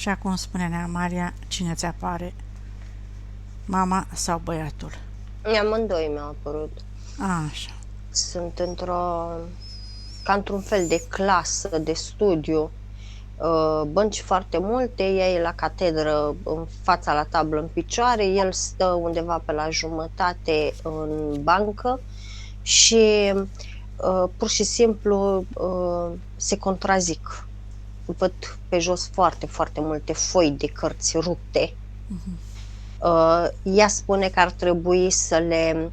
Și acum spune-ne, Maria, cine ți apare? Mama sau băiatul? Amândoi mi-au apărut. Așa. Sunt ca într-un fel de clasă, de studiu, bănci foarte multe, ea e la catedră, în fața la tablă în picioare, el stă undeva pe la jumătate în bancă și pur și simplu se contrazic. Văd pe jos foarte, foarte multe foi de cărți rupte. Ea spune că ar trebui să le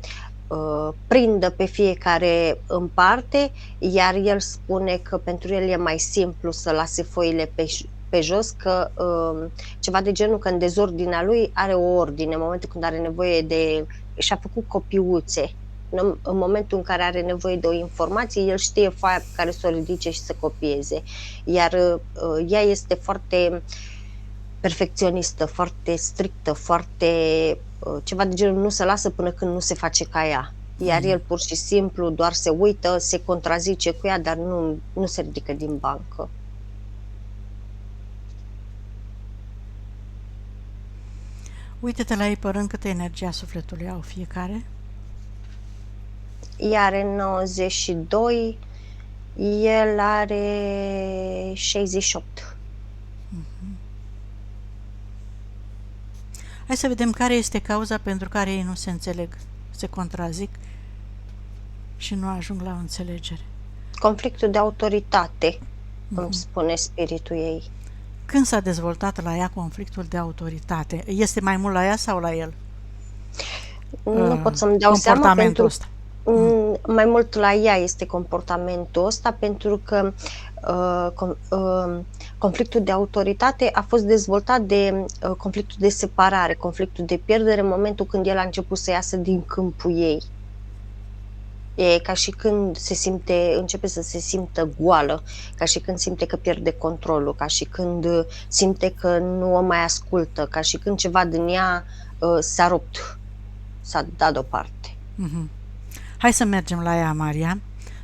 prindă pe fiecare în parte, iar el spune că pentru el e mai simplu să lase foile pe jos, că ceva de genul că în dezordinea lui are o ordine, în momentul când are nevoie și-a făcut copiuțe. În momentul în care are nevoie de o informație, el știe foaia pe care să o ridice și să copieze. Iar ea este foarte perfecționistă, foarte strictă, foarte ceva de genul nu se lasă până când nu se face ca ea. Iar el pur și simplu doar se uită, se contrazice cu ea, dar nu se ridică din bancă. Uite-te la ei pe rând câtă energia sufletului au fiecare. Ea are 92, el are 68. Hai să vedem care este cauza pentru care ei nu se înțeleg, se contrazic și nu ajung la o înțelegere. Conflictul de autoritate, îmi spune spiritul ei. Când s-a dezvoltat la ea conflictul de autoritate? Este mai mult la ea sau la el? Nu pot să-mi dau seama pentru ăsta. Mai mult la ea este comportamentul ăsta, pentru că conflictul de autoritate a fost dezvoltat de conflictul de separare, conflictul de pierdere, în momentul când el a început să iasă din câmpul ei. E ca și când începe să se simtă goală, ca și când simte că pierde controlul, ca și când simte că nu o mai ascultă, ca și când ceva din ea s-a rupt, s-a dat deoparte. Hai să mergem la ea, Maria,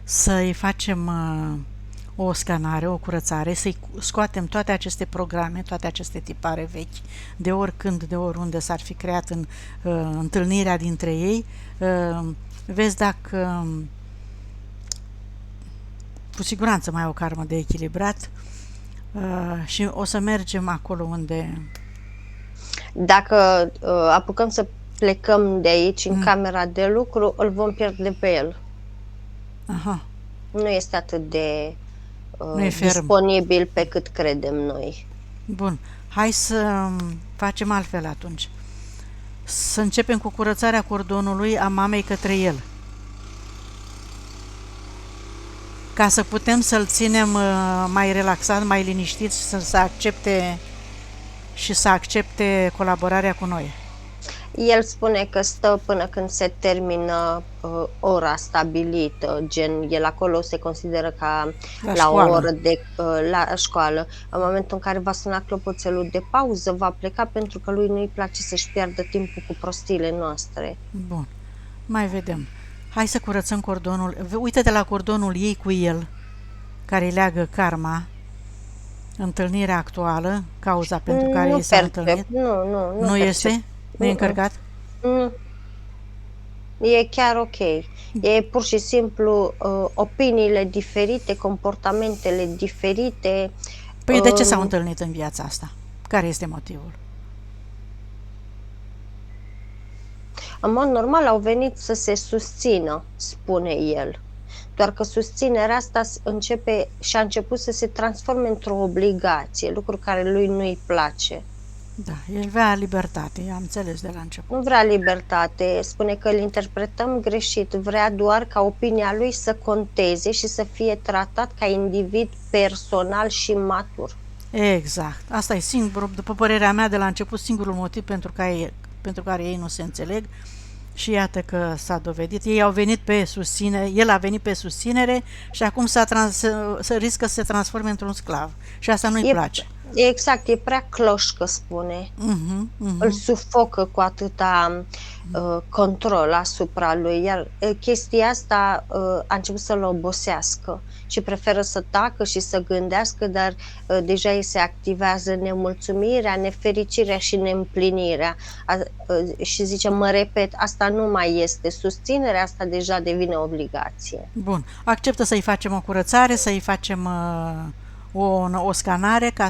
să-i facem o scanare, o curățare, să-i scoatem toate aceste programe, toate aceste tipare vechi, de oricând, de oriunde s-ar fi creat în întâlnirea dintre ei. Vezi dacă cu siguranță mai au karmă de echilibrat și o să mergem acolo unde... Dacă apucăm să plecăm de aici în camera de lucru, îl vom pierde pe el. Aha. Nu este atât de disponibil pe cât credem noi. Bun. Hai să facem altfel atunci. Să începem cu curățarea cordonului a mamei către el. Ca să putem să-l ținem mai relaxat, mai liniștit și să accepte colaborarea cu noi. El spune că stă până când se termină ora stabilită, gen el acolo se consideră ca la o oră la școală. În momentul în care va suna clopoțelul de pauză, va pleca, pentru că lui nu-i place să-și piardă timpul cu prostiile noastre. Bun, mai vedem. Hai să curățăm cordonul. Uite-te la cordonul ei cu el, care îi leagă karma, întâlnirea actuală, cauza pentru care ei s-au întâlnit. Nu este? Nu e încărcat? Nu. E chiar ok. E pur și simplu opiniile diferite, comportamentele diferite. Păi de ce s-au întâlnit în viața asta? Care este motivul? În mod normal au venit să se susțină, spune el. Doar că susținerea asta a început să se transforme într-o obligație, lucru care lui nu-i place. Da, el vrea libertate, am înțeles de la început. Nu vrea libertate, spune că îl interpretăm greșit, vrea doar ca opinia lui să conteze și să fie tratat ca individ personal și matur. Exact, asta e singurul, după părerea mea, de la început, singurul motiv pentru care ei nu se înțeleg. Și iată că s-a dovedit. Ei au venit pe susținere, el a venit pe susținere și acum riscă să se transforme într-un sclav. Și asta nu-i place. Exact, e prea cloșcă, spune. Mhm, Îl mhm. sufocă cu atâta control asupra lui, iar chestia asta a început să-l obosească și preferă să tacă și să gândească, dar deja îi se activează nemulțumirea, nefericirea și neîmplinirea. Și zice, mă repet, asta nu mai este susținere, asta deja devine obligație. Bun. Acceptă să-i facem o curățare, să-i facem o scanare ca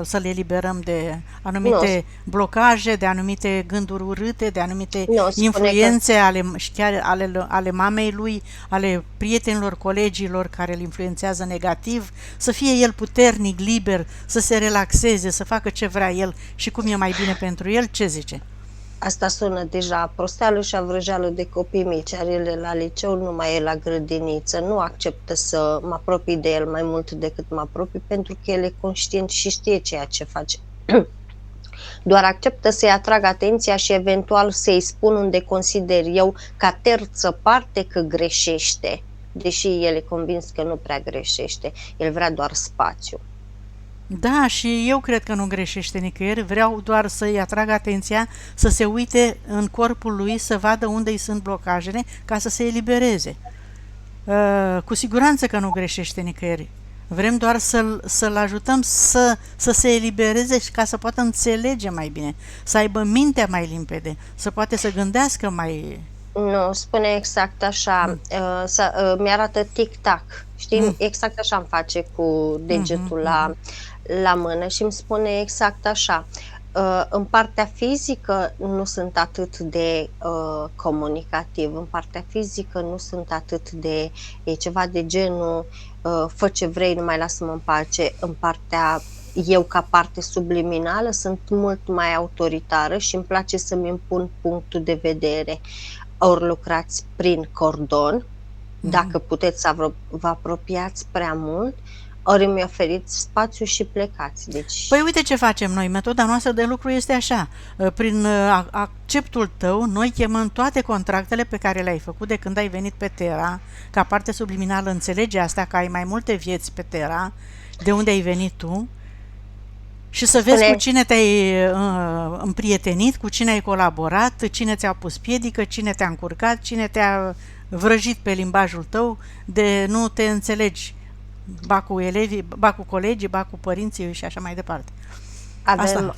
să le eliberăm de Nu, anumite blocaje, de anumite gânduri urâte, de anumite nu, spune că influențe și chiar ale mamei lui, ale prietenilor, colegilor care îl influențează negativ, să fie el puternic, liber, să se relaxeze, să facă ce vrea el și cum e mai bine pentru el. Ce zice? asta sună deja prosteală și avrăjeală de copii mici, are ele la liceu, nu mai e la grădiniță, nu acceptă să mă apropii de el mai mult decât mă apropii, pentru că el e conștient și știe ceea ce face. Doar acceptă să-i atrag atenția și eventual să-i spun unde consider eu ca terță parte că greșește, deși el e convins că nu prea greșește, el vrea doar spațiu. Da, și eu cred că nu greșește nicăieri, vreau doar să-i atrag atenția, să se uite în corpul lui, să vadă unde îi sunt blocajele, ca să se elibereze. Cu siguranță că nu greșește nicăieri. Vrem doar să-l ajutăm să se elibereze și ca să poată înțelege mai bine, să aibă mintea mai limpede, să poate să gândească mai... Nu, spune exact așa, mi-arată tic-tac, știi? Mm, Exact așa îmi face cu mhm, degetul mhm, la mână și îmi spune exact așa. În partea fizică nu sunt atât de comunicativ, în partea fizică nu sunt atât de, e ceva de genul, fă ce vrei, nu mai lasă-mă în pace. În partea, eu ca parte subliminală sunt mult mai autoritară și îmi place să-mi impun punctul de vedere. Ori lucrați prin cordon, mhm. dacă puteți să vă apropiați prea mult, ori îmi oferiți spațiu și plecați. Deci, Păi uite ce facem noi, metoda noastră de lucru este așa, prin acceptul tău, noi chemăm toate contractele pe care le-ai făcut de când ai venit pe Terra, ca parte subliminală înțelege asta, că ai mai multe vieți pe Terra, de unde ai venit tu, și să vezi cu spune, cine te-ai împrietenit, cu cine ai colaborat, cine ți-a pus piedică, cine te-a încurcat, cine te-a vrăjit pe limbajul tău, de nu te înțelegi, ba cu elevii, ba cu colegii, ba cu părinții și așa mai departe. Asta.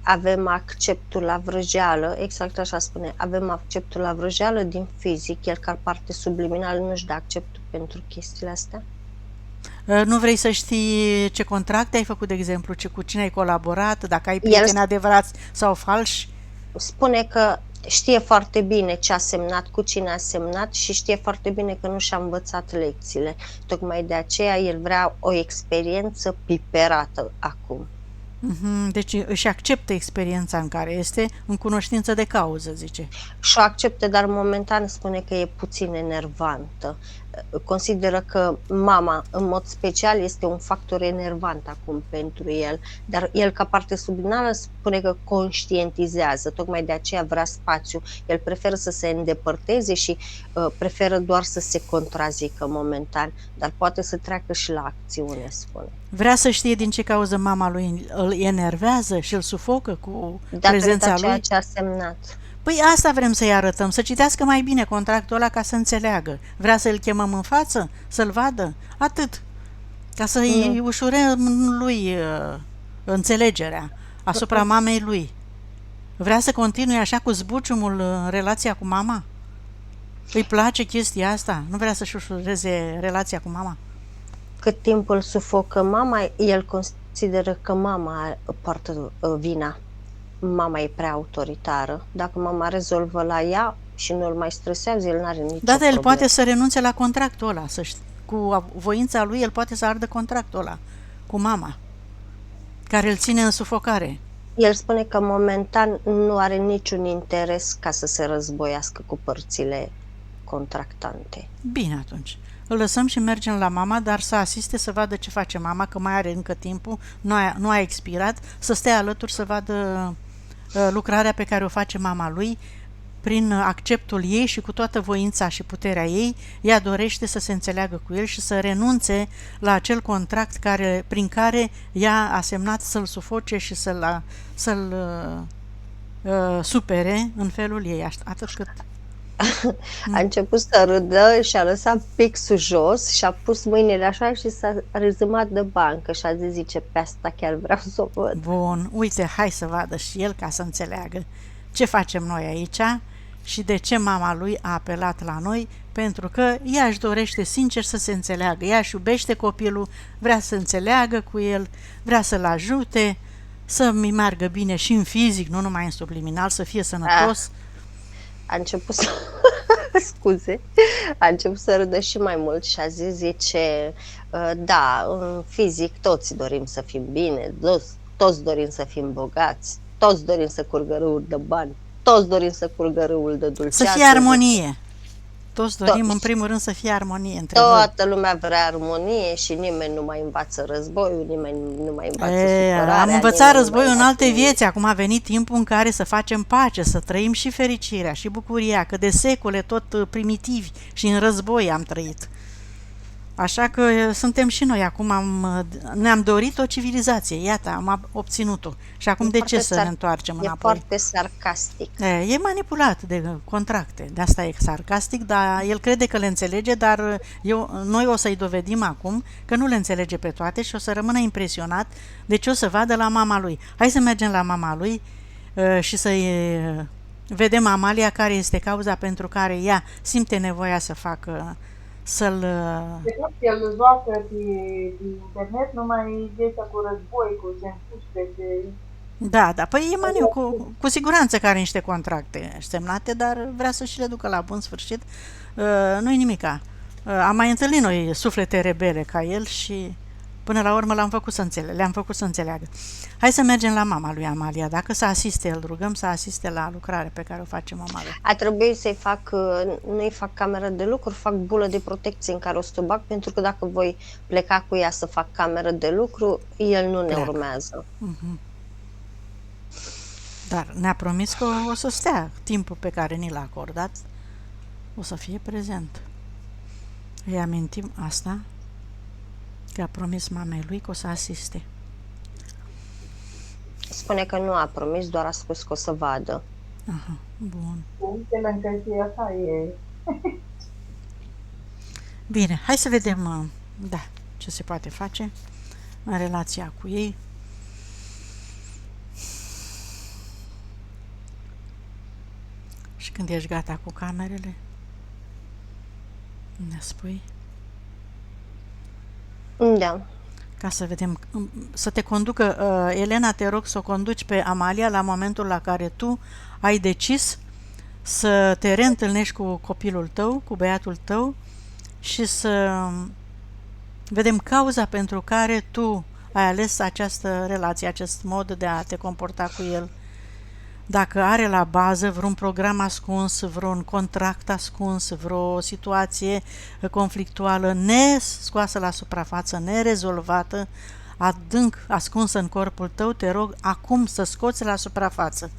avem acceptul la vrăjeală, exact așa spune, avem acceptul la vrăjeală din fizic, el ca parte subliminală nu-și dă acceptul pentru chestiile astea. Nu vrei să știi ce contracte ai făcut, de exemplu, cu cine ai colaborat, dacă ai El prieteni adevărați sau falși? spune că știe foarte bine ce a semnat, cu cine a semnat și știe foarte bine că nu și-a învățat lecțiile. Tocmai de aceea el vrea o experiență piperată acum. Mhm, deci își acceptă experiența în care este, în cunoștință de cauză, zice. Și o acceptă, dar momentan spune că e puțin enervantă. Consideră că mama, în mod special, este un factor enervant acum pentru el, dar el, ca parte subliminală, spune că conștientizează, tocmai de aceea vrea spațiu. El preferă să se îndepărteze și preferă doar să se contrazică momentan, dar poate să treacă și la acțiune, spune. Vrea să știe din ce cauză mama lui îl enervează și îl sufocă cu Datorită prezența ceea lui. ce a semnat. Păi asta vrem să-i arătăm, să citească mai bine contractul ăla ca să înțeleagă. Vrea să-l chemăm în față, să-l vadă, atât. Ca să-i Nu. ușurăm lui înțelegerea asupra mamei lui. Vrea să continue așa cu zbuciumul în relația cu mama? Îi place chestia asta? Nu vrea să-și ușureze relația cu mama? Cât timp îl sufocă mama, el consideră că mama poartă vina. Mama e prea autoritară. Dacă mama rezolvă la ea și nu îl mai stresează, el nu are nicio Da, dar el problemă. poate să renunțe la contractul ăla, cu voința lui el poate să ardă contractul ăla cu mama, care îl ține în sufocare. El spune că momentan nu are niciun interes ca să se războiască cu părțile contractante. Bine atunci. Îl lăsăm și mergem la mama, dar să asiste să vadă ce face mama, că mai are încă timpul, nu a expirat, să stea alături să vadă lucrarea pe care o face mama lui, prin acceptul ei și cu toată voința și puterea ei, ea dorește să se înțeleagă cu el și să renunțe la acel contract prin care ea a semnat să-l sufoce și să-l supere în felul ei, atât cât... A început să râdă și a lăsat pixul jos și a pus mâinile așa și s-a rezumat de bancă și a zis, zice, pe asta chiar vreau să o văd. Bun, uite, hai să vadă și el ca să înțeleagă ce facem noi aici și de ce mama lui a apelat la noi, pentru că ea își dorește sincer să se înțeleagă, ea își iubește copilul, vrea să înțeleagă cu el, vrea să-l ajute, să-mi meargă bine și în fizic, nu numai în subliminal, să fie sănătos. A început să... scuze, a început să râdă și mai mult și a zis, zice, da, în fizic toți dorim să fim bine, toți dorim să fim bogați, toți dorim să curgă râul de bani, toți dorim să curgă râul de dulceață. Să fie armonie. Toți dorim, în primul rând, să fie armonie între noi. Toată lumea vrea armonie și nimeni nu mai învață războiul, nimeni nu mai învață supărarea. Am învățat războiul în alte vieți, acum a venit timpul în care să facem pace, să trăim și fericirea și bucuria, că de secole tot primitivi și în război am trăit. Așa că suntem și noi, acum ne-am dorit o civilizație, iată, am obținut-o. Și acum de ce să ne întoarcem înapoi? E foarte sarcastic. E manipulat de contracte, de asta e sarcastic, dar el crede că le înțelege, dar noi o să-i dovedim acum că nu le înțelege pe toate și o să rămână impresionat de ce o să vadă la mama lui. Hai să mergem la mama lui și să-i vedem Amalia care este cauza pentru care ea simte nevoia să facă De fapt, el joacă pe internet numai de asta cu război, cu ce împuște. Da, păi e maniu, cu siguranță că are niște contracte semnate, dar vrea să și le ducă la bun sfârșit. Nu-i nimica. Am mai întâlnit noi suflete rebele ca el și până la urmă le-am făcut să înțeleagă. Hai să mergem la mama lui Amalia. Dacă să asiste, îl rugăm să asiste la lucrare pe care o face mama lui. A trebuit să-i nu-i fac cameră de lucru, fac bulă de protecție în care o să o bag, pentru că dacă voi pleca cu ea să fac cameră de lucru, el nu ne urmează. Dar ne-a promis că o să stea timpul pe care ni l-a acordat, o să fie prezent. Îi amintim asta, că a promis mamei lui că o să asiste. Spune că nu a promis, doar a spus că o să vadă. Aha, bun. Punctele încă și așa e. Bine, hai să vedem, ce se poate face în relația cu ei. Și când ești gata cu camerele, ne spui? Da. Ca să vedem, să te conducă, Elena, te rog să o conduci pe Amalia la momentul la care tu ai decis să te reîntâlnești cu copilul tău, cu băiatul tău și să vedem cauza pentru care tu ai ales această relație, acest mod de a te comporta cu el. Dacă are la bază vreun program ascuns, vreun contract ascuns, vreo situație conflictuală nescoasă la suprafață, nerezolvată, adânc ascunsă în corpul tău, te rog acum să scoți la suprafață,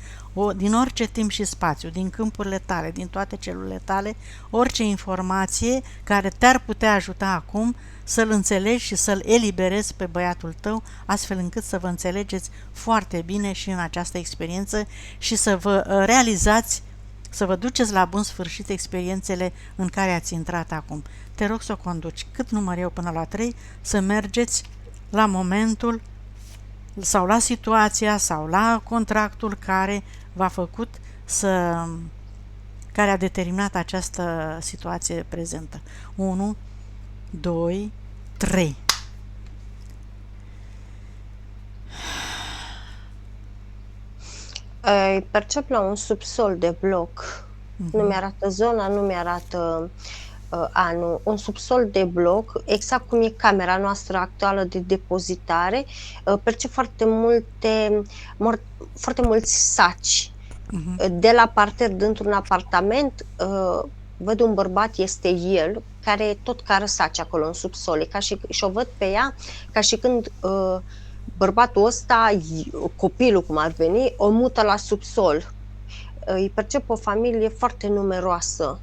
din orice timp și spațiu, din câmpurile tale, din toate celulele tale, orice informație care te-ar putea ajuta acum să-l înțelegi și să-l eliberezi pe băiatul tău, astfel încât să vă înțelegeți foarte bine și în această experiență și să vă realizați, să vă duceți la bun sfârșit experiențele în care ați intrat acum. Te rog să o conduci. Cât număr eu până la 3, să mergeți la momentul sau la situația sau la contractul care v-a făcut care a determinat această situație prezentă. 1, 2, 3. Percep la un subsol de bloc. Nu mi-arată zona, nu mi-arată anul. Un subsol de bloc, exact cum e camera noastră actuală de depozitare. Percep foarte mulți saci. De la parter, dintr-un apartament, văd un bărbat, este el, care tot cară saci acolo în subsol. Și o văd pe ea ca și când bărbatul ăsta, copilul cum ar veni, o mută la subsol. îi percep o familie foarte numeroasă,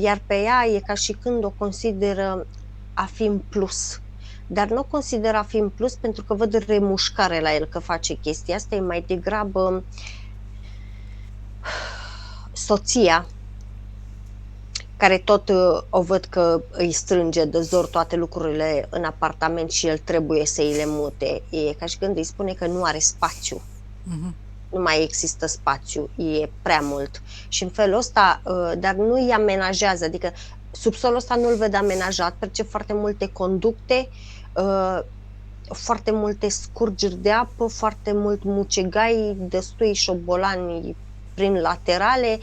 iar pe ea e ca și când o consideră a fi în plus. Dar nu o consideră a fi în plus pentru că văd remușcare la el că face chestia asta, e mai degrabă soția, care tot o văd că îi strânge de zor toate lucrurile în apartament și el trebuie să îi le mute. E ca și când îi spune că nu are spațiu. Nu mai există spațiu, e prea mult. Și în felul ăsta, dar nu îi amenajează, adică subsolul ăsta nu-l văd amenajat, percep foarte multe conducte, foarte multe scurgeri de apă, foarte mult mucegai, destui șobolani prin laterale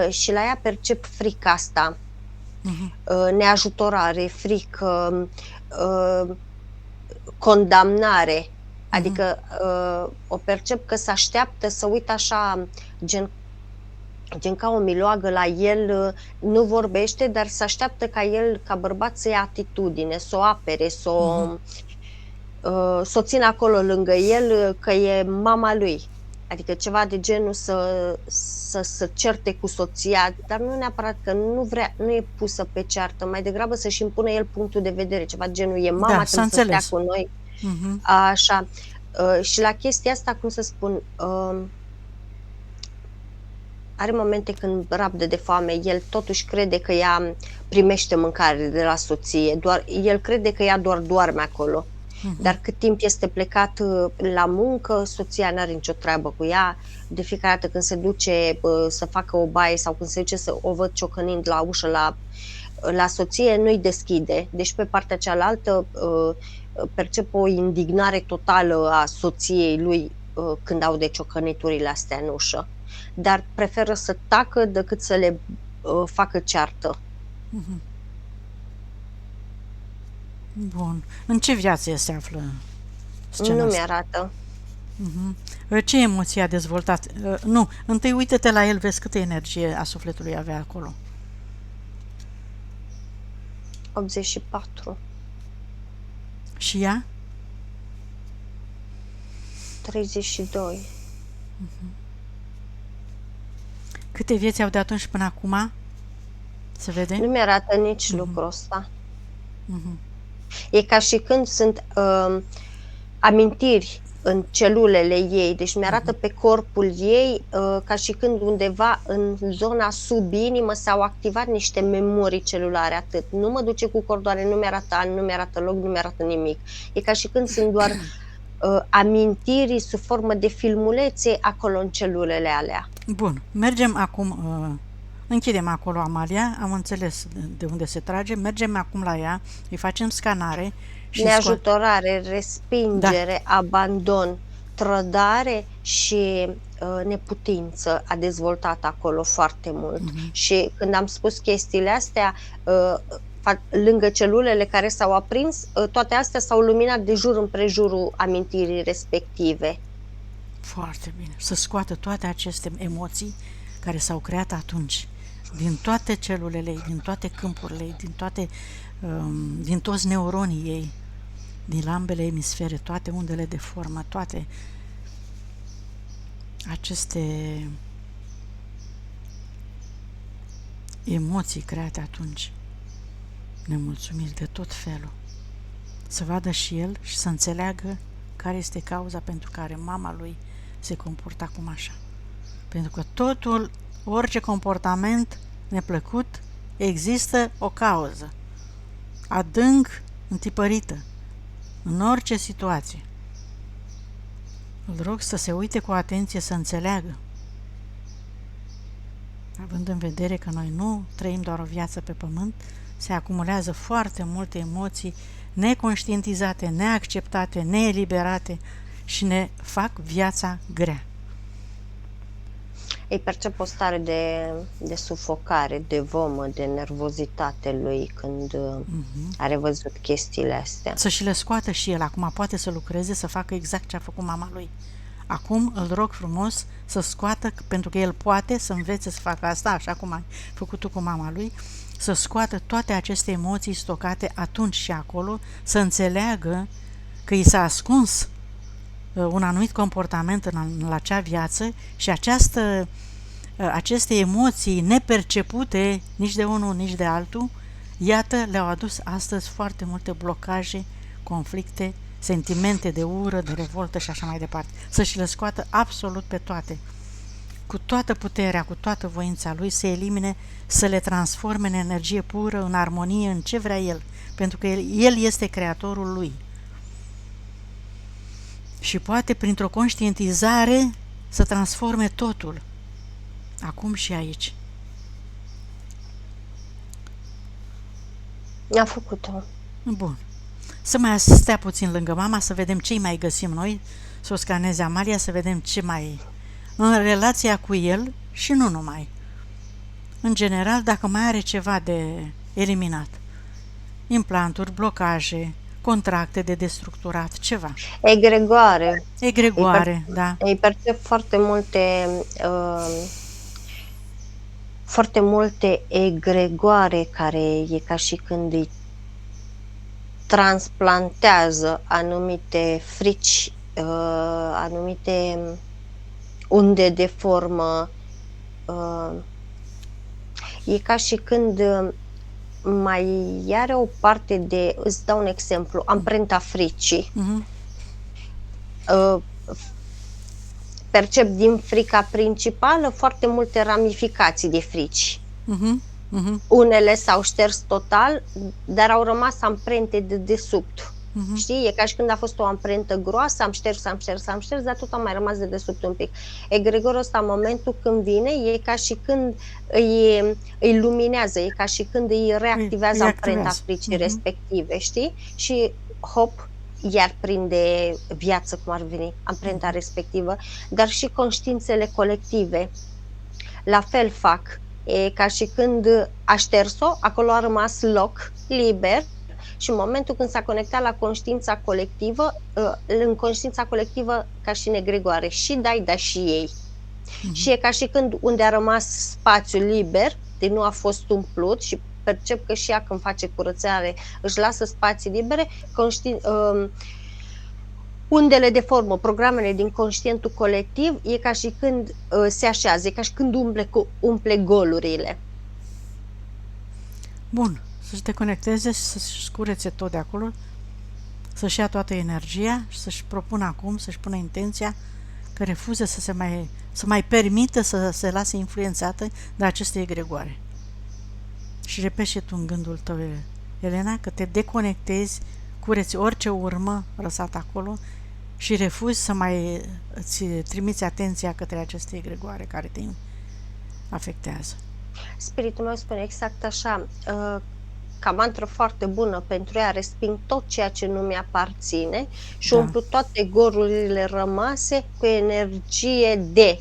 și la ea percep frica asta, neajutorare, frică, condamnare. Adică o percep că se așteaptă să uită așa, gen ca o miloagă la el, nu vorbește, dar se așteaptă ca el, ca bărbat, să ia atitudine, să o apere, să o țină acolo lângă el, că e mama lui. Adică ceva de genul să certe cu soția, dar nu neapărat că nu e pusă pe ceartă, mai degrabă să-și impune el punctul de vedere, ceva de genul, e mama, trebuie să stea cu noi. Așa. Și la chestia asta, cum să spun, are momente când rabdă de foame, el totuși crede că ea primește mâncare de la soție, el crede că ea doar doarme acolo. Dar cât timp este plecat la muncă, soția n-are nicio treabă cu ea. De fiecare dată când se duce să facă o baie sau când se duce să o văd ciocănind la ușă la soție, nu-i deschide. Deci pe partea cealaltă percep o indignare totală a soției lui când aude ciocăniturile astea în ușă. Dar preferă să tacă decât să le facă ceartă. Bun. În ce viață se află scena Nu asta? mi-arată. Ce emoție a dezvoltat? Nu, întâi uită-te la el, vezi câtă energie a sufletului avea acolo. 84. Și ea? 32. Câte vieți au de atunci până acum? Se vede? Nu mi-arată nici lucrul ăsta. E ca și când sunt amintiri în celulele ei, deci mi-arată pe corpul ei ca și când undeva în zona sub inimă s-au activat niște memorii celulare, atât. Nu mă duce cu cordoare, nu mi-arată ani, nu mi-arată loc, nu mi-arată nimic. E ca și când sunt doar amintiri sub formă de filmulețe acolo în celulele alea. Bun, mergem acum, închidem acolo Amalia, am înțeles de unde se trage, mergem acum la ea, îi facem scanare și neajutorare, respingere, abandon, trădare și neputință a dezvoltat acolo foarte mult. Și când am spus chestiile astea, lângă celulele care s-au aprins, toate astea s-au luminat de jur împrejurul amintirii respective. Foarte bine. Să scoată toate aceste emoții care s-au creat atunci, din toate celulele ei, din toate câmpurile ei, din toți neuronii ei, din ambele emisfere, toate undele de formă, toate aceste emoții create atunci, nemulțumiri de tot felul. Să vadă și el și să înțeleagă care este cauza pentru care mama lui se comportă acum așa. Pentru că totul, orice comportament neplăcut, există o cauză adânc întipărită în orice situație. Îl rog să se uite cu atenție, să înțeleagă, având în vedere că noi nu trăim doar o viață pe pământ, se acumulează foarte multe emoții neconștientizate, neacceptate, neeliberate și ne fac viața grea. Îi percep o stare de sufocare, de vomă, de nervozitate lui când are văzut chestiile astea. Să și le scoată și el. Acum poate să lucreze, să facă exact ce a făcut mama lui. Acum îl rog frumos să scoată, pentru că el poate să învețe să facă asta, așa cum ai făcut tu cu mama lui, să scoată toate aceste emoții stocate atunci și acolo, să înțeleagă că i s-a ascuns un anumit comportament în acea viață și această aceste emoții nepercepute nici de unul, nici de altul, iată, le-au adus astăzi foarte multe blocaje, conflicte, sentimente de ură, de revoltă și așa mai departe. Să-și le scoată absolut pe toate. Cu toată puterea, cu toată voința lui, să elimine, să le transforme în energie pură, în armonie, în ce vrea el. Pentru că el este creatorul lui. Și poate, printr-o conștientizare, să transforme totul. Acum și aici. A făcut-o. Bun. Să mai stea puțin lângă mama, să vedem ce mai găsim noi, să o scaneze Amalia, să vedem ce mai... în relația cu el și nu numai. În general, dacă mai are ceva de eliminat. Implanturi, blocaje, contracte de destructurat, ceva. Egregoare. Egregoare, da. Îi percep foarte multe egregoare care e ca și când îi transplantează anumite frici, anumite unde de formă. E ca și când mai are o parte de, îți dau un exemplu, amprenta fricii. Percep din frica principală foarte multe ramificații de frici. Unele s-au șters total, dar au rămas amprente de desubt. Știi? E ca și când a fost o amprentă groasă, am șters, dar tot a mai rămas de desubt un pic. Egregorul ăsta, în momentul când vine, e ca și când îi luminează, e ca și când îi reactivează amprenta fricii respective, știi? Și hop, iar prinde viață, cum ar veni, amprenta respectivă, dar și conștiințele colective la fel fac. E ca și când a șters-o, acolo a rămas loc liber și în momentul când s-a conectat la conștiința colectivă, în conștiința colectivă, ca și în egregoare, și dai, da și ei. Și e ca și când unde a rămas spațiu liber, de nu a fost umplut, și percep că și ea când face curățare își lasă spații libere, undele de formă, programele din conștientul colectiv, e ca și când se așează, e ca și când umple golurile. Bun, să-și deconecteze, să-și curețe tot de acolo, să-și ia toată energia și să-și propună acum, să-și pună intenția că refuză să mai permită să se lase influențată de aceste egregoare. Și repete tu în gândul tău, Elena, că te deconectezi, cureți orice urmă răsat acolo și refuzi să mai îți trimiți atenția către aceste egregoare care te afectează. Spiritul meu spune exact așa, ca mantră foarte bună pentru ea, resping tot ceea ce nu mi-aparține și umplu toate golurile rămase cu energie de...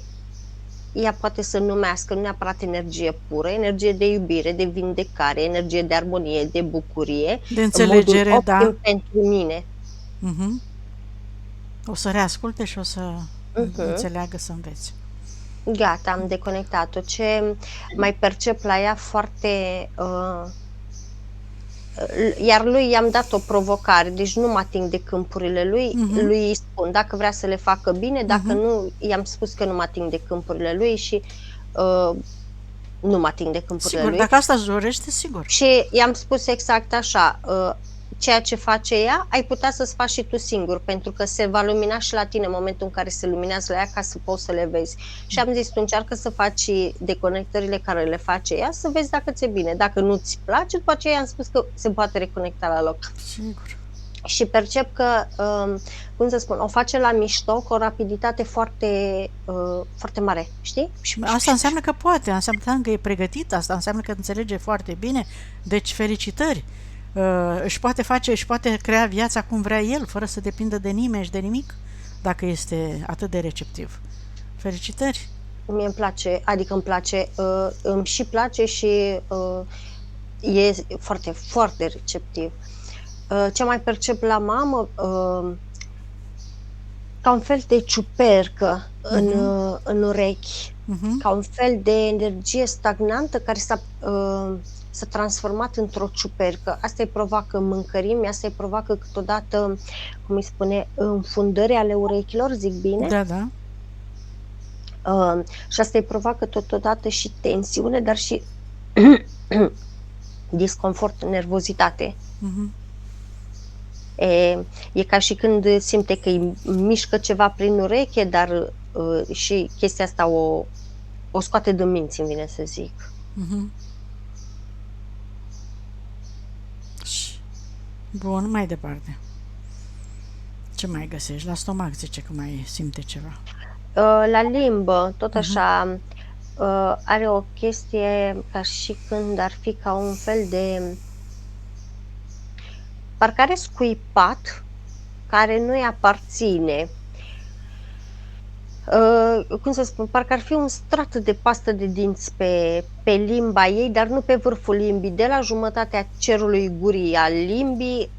Ea poate să numească nu neapărat energie pură, energie de iubire, de vindecare, energie de armonie, de bucurie, de înțelegere, da, pentru mine. O să reasculte și o să înțeleagă, să înveți. Gata, am deconectat-o. Ce mai percep la ea foarte... iar lui i-am dat o provocare, deci nu mă ating de câmpurile lui, lui îi spun dacă vrea să le facă bine, dacă nu, i-am spus că nu mă ating de câmpurile lui și nu mă ating de câmpurile lui. Dacă asta îți dorește, sigur. Și i-am spus exact așa, ceea ce face ea, ai putea să-ți faci și tu singur, pentru că se va lumina și la tine în momentul în care se luminează la ea, ca să poți să le vezi. Și am zis, tu încearcă să faci deconectările care le face ea, să vezi dacă ți-e bine. Dacă nu-ți place, după aceea i-am spus că se poate reconecta la loc. Sigur. Și percep că, cum să spun, o face la mișto, cu o rapiditate foarte, foarte mare, știi? Asta înseamnă că poate, înseamnă că e pregătită, asta înseamnă că înțelege foarte bine, deci felicitări. Își poate crea viața cum vrea el, fără să depindă de nimeni și de nimic, dacă este atât de receptiv. Felicitări! Mie îmi place, adică îmi place, îmi și place și e foarte, foarte receptiv. Ce mai percep la mamă, ca un fel de ciupercă în urechi, ca un fel de energie stagnantă care s-a transformat într-o ciupercă. Asta îi provoacă mâncărimi, asta îi provoacă câteodată, cum îi spune, înfundări ale urechilor, zic bine? Da, da. Și asta îi provoacă totodată și tensiune, dar și disconfort, nervozitate. E ca și când simte că îi mișcă ceva prin ureche, dar și chestia asta o scoate din minți, îmi vine să zic. Bun, mai departe. Ce mai găsești? La stomac zice că mai simte ceva. La limbă, tot așa, are o chestie ca și când ar fi ca un fel de parcă are scuipat care nu-i aparține. Cum să spun, parcă ar fi un strat de pastă de dinți pe limba ei, dar nu pe vârful limbii, de la jumătatea cerului gurii al limbii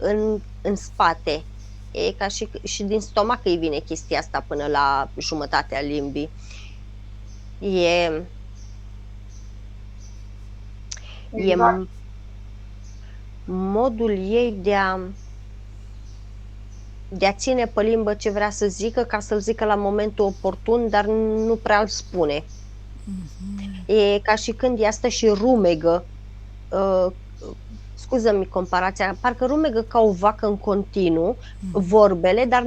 în spate. E ca și din stomac îi vine chestia asta până la jumătatea limbii. Exact. Modul ei de a ține pe limbă ce vrea să zică, ca să-l zică la momentul oportun, dar nu prea îl spune. E ca și când ea stă și rumegă, scuză-mi comparația, parcă rumegă ca o vacă în continuu vorbele, dar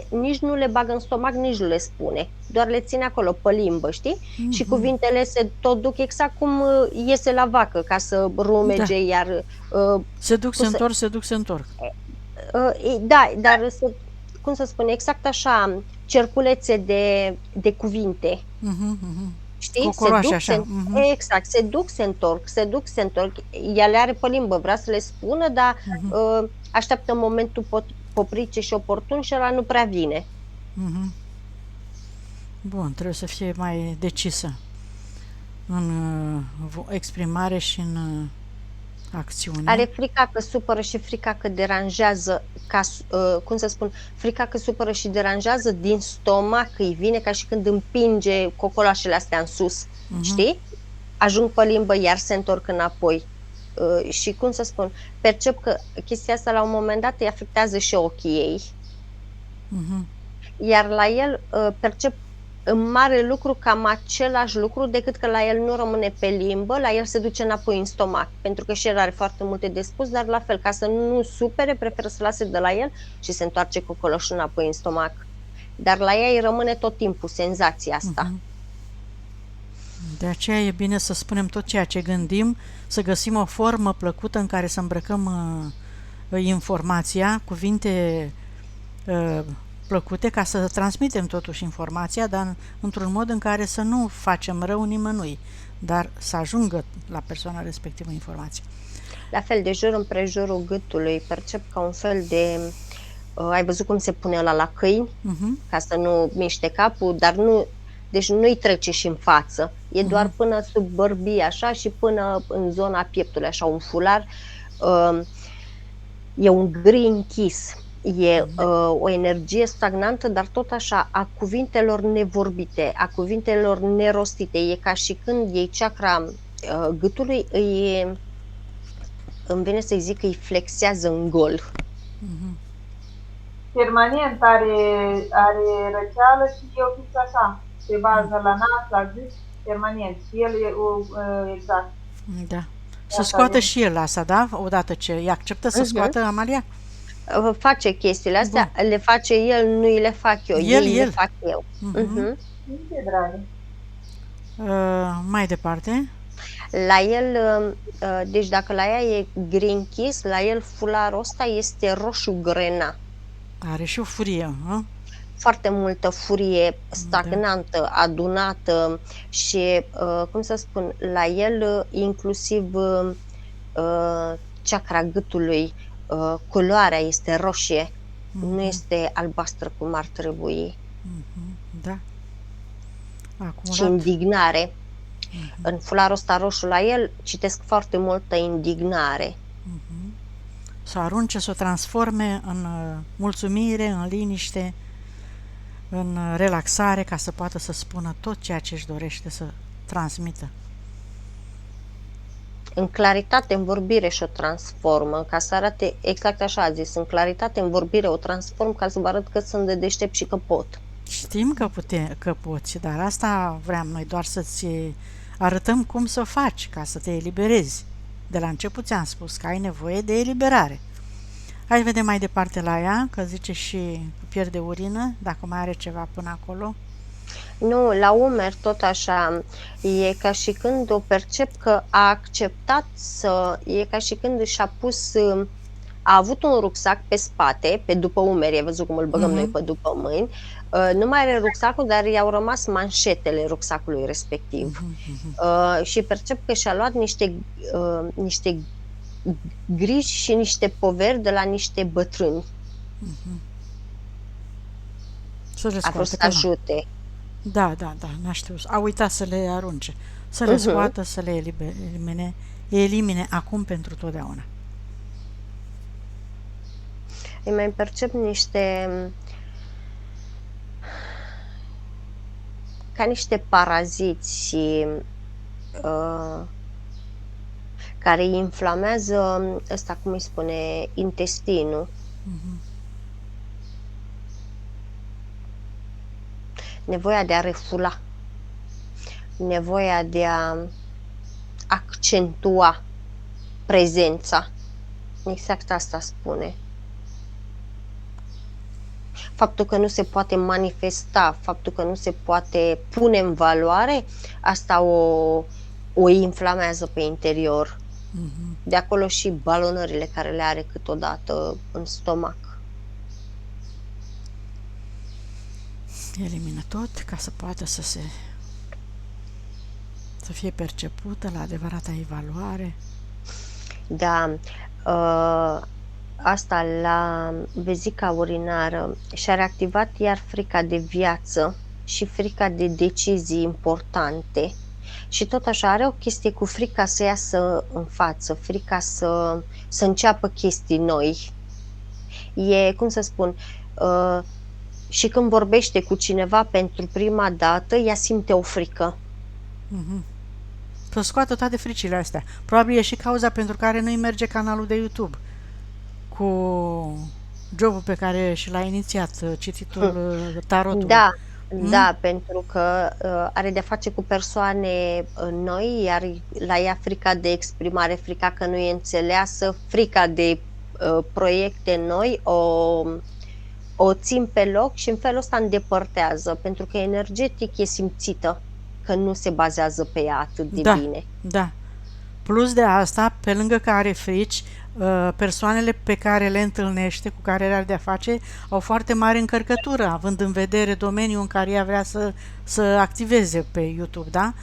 nici nu le bagă în stomac, nici nu le spune. Doar le ține acolo pe limbă, știi? Și cuvintele se tot duc exact cum iese la vacă, ca să rumege, iar... se duc, se întorc. Da, dar cum să spun, exact așa, cerculețe de cuvinte. Știi? Cocoroașe așa. Exact, se duc, se întorc. Ea le are pe limbă, vrea să le spună, dar așteaptă momentul poprice și oportun și ăla nu prea vine. Bun, trebuie să fie mai decisă în exprimare și în acțiune. Are frica că supără și frica că deranjează, cum să spun, frica că supără și deranjează din stomac, îi vine ca și când împinge cocoloașele astea în sus, știi? Ajung pe limbă, iar se întorc înapoi. Și cum să spun, percep că chestia asta la un moment dat îi afectează și ochii ei. Iar la el percep în mare lucru cam același lucru, decât că la el nu rămâne pe limbă, la el se duce înapoi în stomac, pentru că și el are foarte multe de spus, dar la fel, ca să nu supere, preferă să lase de la el și se întoarce cocoloșul înapoi în stomac. Dar la ea îi rămâne tot timpul senzația asta. De aceea e bine să spunem tot ceea ce gândim, să găsim o formă plăcută în care să îmbrăcăm informația, cuvinte plăcute, ca să transmitem totuși informația, dar într-un mod în care să nu facem rău nimănui, dar să ajungă la persoana respectivă informația. La fel, de jur împrejurul gâtului, percep ca un fel de... ai văzut cum se pune ăla la câini? Ca să nu miște capul, dar nu... Deci nu-i trece și în față, e doar până sub bărbie așa și până în zona pieptului, așa un fular. E un gri închis. E o energie stagnantă, dar tot așa, a cuvintelor nevorbite, a cuvintelor nerostite. E ca și când ei chakra gâtului îmi vine să-i zic că îi flexează în gol. Permanent are răceală și eu fix așa, se bază la nas, la gât, permanent. Și el e exact. Da. Să scoată și el asta, da? Odată ce îi acceptă să scoată, Amalia? Face chestiile astea, le face el, nu îi le fac eu, le fac eu. Mai departe? La el, deci dacă la ea e gri închis, la el fularul ăsta este roșu-grena. Are și o furie, foarte multă furie stagnantă, adunată și, cum să spun, la el inclusiv chakra gâtului, culoarea este roșie, nu este albastră cum ar trebui. Da. Și indignare. În fularul ăsta roșu la el citesc foarte multă indignare. Să arunce, să o transforme în mulțumire, în liniște, în relaxare, ca să poată să spună tot ceea ce își dorește să transmită. În claritate, în vorbire și o transformă, ca să arate, exact așa a zis, în claritate, în vorbire o transform, ca să vă arăt că sunt de deștept și că pot. Știm că poți, dar asta vreau noi, doar să-ți arătăm cum să o faci ca să te eliberezi. De la început ți-am spus că ai nevoie de eliberare. Hai vedem mai departe la ea, că zice și pierde urină, dacă mai are ceva până acolo. Nu, la umeri tot așa, e ca și când o percep că a acceptat e ca și când și-a pus, a avut un rucsac pe spate, pe după umeri, ai văzut cum îl băgăm noi pe după mâini, nu mai are rucsacul, dar i-au rămas manșetele rucsacului respectiv. Și percep că și-a luat niște griji și niște poveri de la niște bătrâni. A vrut să ajute. Da, n-a știut. A uitat să le arunce. Să le scoată, să le elimine acum pentru totdeauna. Îi mai percep ca niște paraziți care îi inflamează ăsta, cum îi spune, intestinul. Nevoia de a refula, nevoia de a accentua prezența. Exact asta spune. Faptul că nu se poate manifesta, faptul că nu se poate pune în valoare, asta o inflamează pe interior. De acolo și balonările care le are câteodată în stomac. Elimină tot ca să poată să fie percepută la adevărata evaluare. Da, asta la vezica urinară și-a reactivat iar frica de viață și frica de decizii importante. Și tot așa are o chestie cu frica să iasă în față, frica să înceapă chestii noi. E, cum să spun, și când vorbește cu cineva pentru prima dată, ea simte o frică. Să scoată toate fricile astea. Probabil e și cauza pentru care nu-i merge canalul de YouTube cu jobul pe care și l-a inițiat, cititul tarotului. Da, pentru că are de-a face cu persoane noi, iar la ea frica de exprimare, frica că nu e înțeleasă, frica de proiecte noi, o țin pe loc și în felul ăsta îndepărtează, pentru că energetic e simțită că nu se bazează pe ea atât de bine. Da. Plus de asta, pe lângă că are frici, persoanele pe care le întâlnește, cu care are de-a face, au foarte mare încărcătură, având în vedere domeniul în care ea vrea să activeze pe YouTube, da?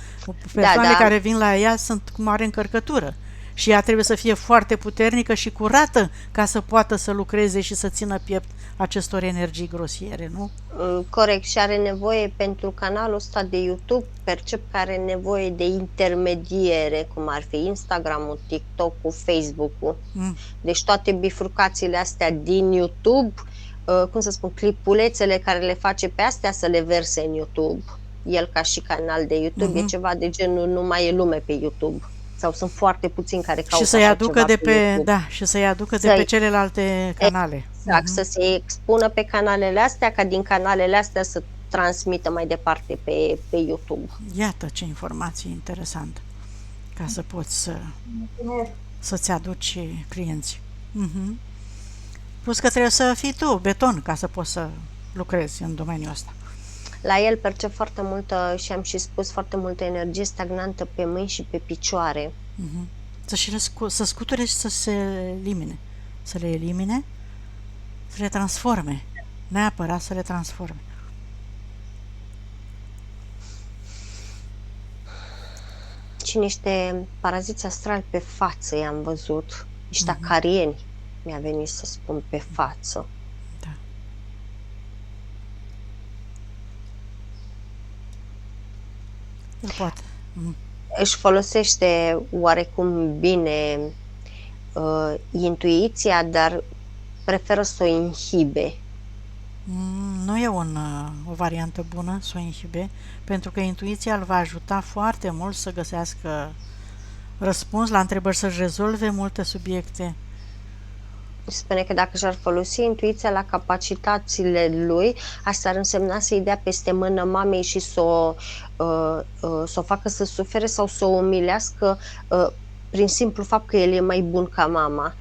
Persoanele care vin la ea sunt cu mare încărcătură și ea trebuie să fie foarte puternică și curată ca să poată să lucreze și să țină piept acestor energii grosiere, nu? Corect, și are nevoie pentru canalul ăsta de YouTube, percep că are nevoie de intermediere, cum ar fi Instagram-ul, TikTok-ul, Facebook-ul. Deci toate bifurcațiile astea din YouTube, cum să spun, clipulețele care le face pe astea să le verse în YouTube. El ca și canal de YouTube e ceva de genul nu mai e lume pe YouTube. Sau sunt foarte puțini care caută și să-i aducă de pe și să-i aducă de pe celelalte canale. Exact, să se expună pe canalele astea, ca din canalele astea să transmită mai departe pe YouTube. Iată ce informație interesantă, ca să poți să-ți aduci clienți. Plus că trebuie să fii tu beton ca să poți să lucrezi în domeniul ăsta. La el percep foarte multă, și am și spus, foarte multă energie stagnantă pe mâini și pe picioare. Să scuture și să se elimine. Să le elimine, să le transforme. Neapărat să le transforme. Și niște paraziți astrali pe față i-am văzut. Niște acarieni, mi-a venit să spun, pe față. Poate. Își folosește oarecum bine intuiția, dar preferă să o inhibe. Nu e o variantă bună să o inhibe, pentru că intuiția îl va ajuta foarte mult să găsească răspuns la întrebări, să-și rezolve multe subiecte. Spune că dacă și-ar folosi intuiția la capacitățile lui, asta ar însemna să-i dea peste mână mamei și să o facă să sufere sau să o umilească prin simplu fapt că el e mai bun ca mama.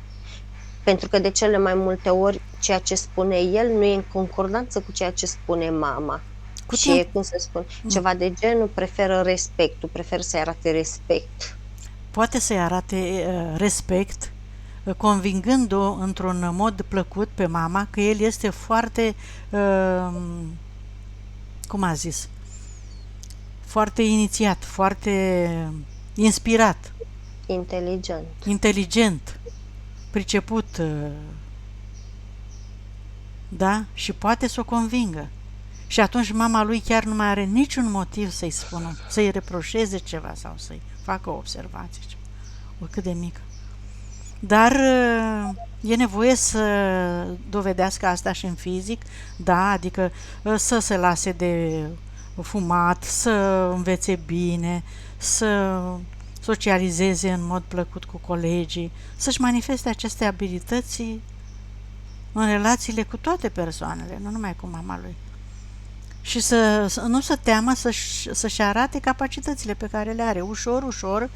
Pentru că de cele mai multe ori ceea ce spune el nu e în concordanță cu ceea ce spune mama. Cu Și timp. e, cum să spun, ceva de genul, preferă respectul, preferă să-i arate respect. Poate să-i arate respect, convingând-o într-un mod plăcut pe mama că el este foarte, cum a zis, foarte inițiat, foarte inspirat, Inteligent. inteligent, priceput, da? Și poate să o convingă. Și atunci mama lui chiar nu mai are niciun motiv să-i spună, să-i reproșeze ceva sau să-i facă o observație, oricât de mică. Dar e nevoie să dovedească asta și în fizic, da, adică să se lase de fumat, să învețe bine, să socializeze în mod plăcut cu colegii, să-și manifeste aceste abilități în relațiile cu toate persoanele, nu numai cu mama lui. Și să nu se teamă să-și arate capacitățile pe care le are, ușor, ușor,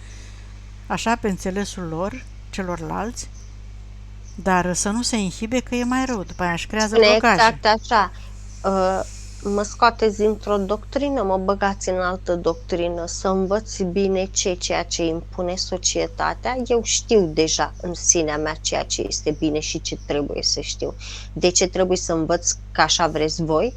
așa pe înțelesul lor, celorlalți, dar să nu se inhibe că e mai rău, după aia își creează blocaje. Exact așa. Mă scoateți dintr-o doctrină, mă băgați în altă doctrină, să învăț bine ceea ce impune societatea. Eu știu deja în sinea mea ceea ce este bine și ce trebuie să știu. De ce trebuie să învăț că așa vreți voi?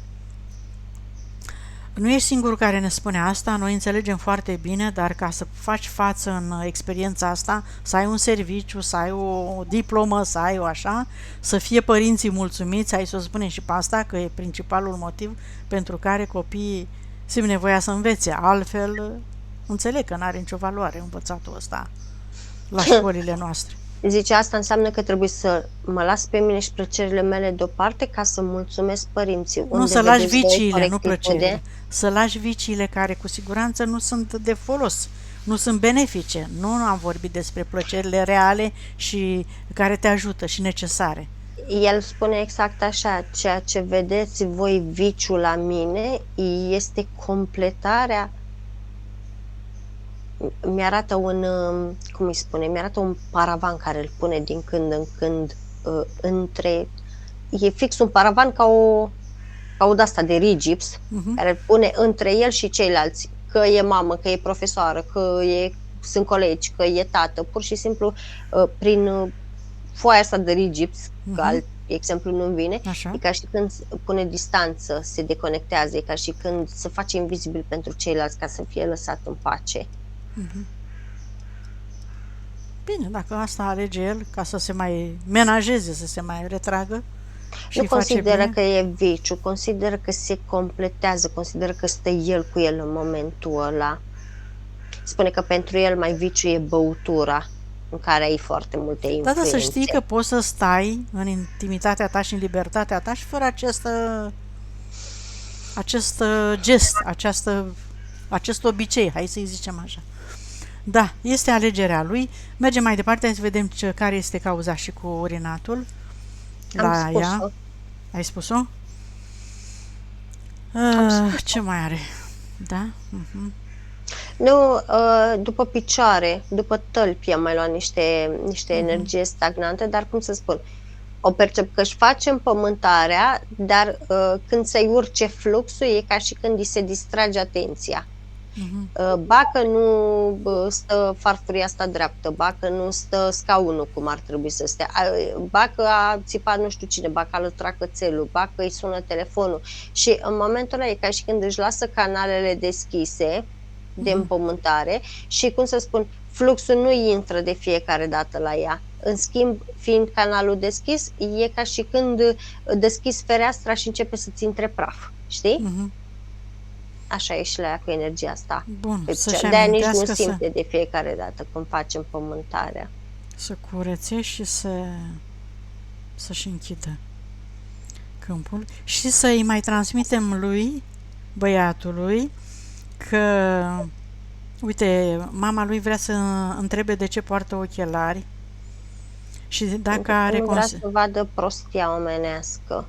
Nu ești singurul care ne spune asta, noi înțelegem foarte bine, dar ca să faci față în experiența asta, să ai un serviciu, să ai o diplomă, să ai o așa, să fie părinții mulțumiți, ai să o spunem și pe asta, că e principalul motiv pentru care copiii simt nevoia să învețe. Altfel, înțeleg că n-are nicio valoare învățatul ăsta la școlile noastre. Zice, asta înseamnă că trebuie să mă las pe mine și plăcerile mele deoparte ca să mulțumesc părinții. Nu, să lași viciile, nu plăcerile. Să lași viciile care cu siguranță nu sunt de folos, nu sunt benefice. Nu am vorbit despre plăcerile reale și care te ajută și necesare. El spune exact așa, ceea ce vedeți voi viciul la mine este completarea. Mi-arată mi-arată un paravan care îl pune din când în când e fix un paravan ca o de-asta de rigips, care îl pune între el și ceilalți, că e mamă, că e profesoară, că sunt colegi, că e tată, pur și simplu prin foaia asta de rigips, că alt exemplu nu-mi vine, Așa. e ca și când pune distanță, se deconectează, e ca și când se face invizibil pentru ceilalți ca să fie lăsat în pace. Bine, dacă asta alege el, ca să se mai menajeze, să se mai retragă și Nu face consideră bine. că e viciu, consideră că se completează, consideră că stă el cu el în momentul ăla. Spune că pentru el mai viciu e băutura, în care ai foarte multe influențe. Da, să știi că poți să stai în intimitatea ta și în libertatea ta și fără acest gest, acest obicei, hai să-i zicem așa. Da, este alegerea lui. Mergem mai departe, să vedem care este cauza și cu urinatul. Am spus-o. Ea. Ai spus-o? Ce mai are? Da? Nu, după picioare, după tălpi am mai luat niște energie stagnante, dar cum să spun, o percep că își face împământarea, dar când se urce fluxul e ca și când îi se distrage atenția. Bacă nu stă farfuria asta dreaptă, bacă nu stă scaunul cum ar trebui să stea, bacă a țipat nu știu cine, bacă a lătrat cățelul, bacă îi sună telefonul și în momentul ăla e ca și când își lasă canalele deschise de împământare și, cum să spun, fluxul nu intră de fiecare dată la ea. În schimb, fiind canalul deschis, e ca și când deschizi fereastra și începe să-ți intre praf, știi? Așa e și la ea cu energia asta. Bun, să-și De-aia nici nu amintească simte de fiecare dată când facem pământarea. să curețe și să-și închidă câmpul și să-i mai transmitem lui, băiatului, că, uite, mama lui vrea să întrebe de ce poartă ochelari Și dacă Pentru are că nu vrea să vadă prostia omenească.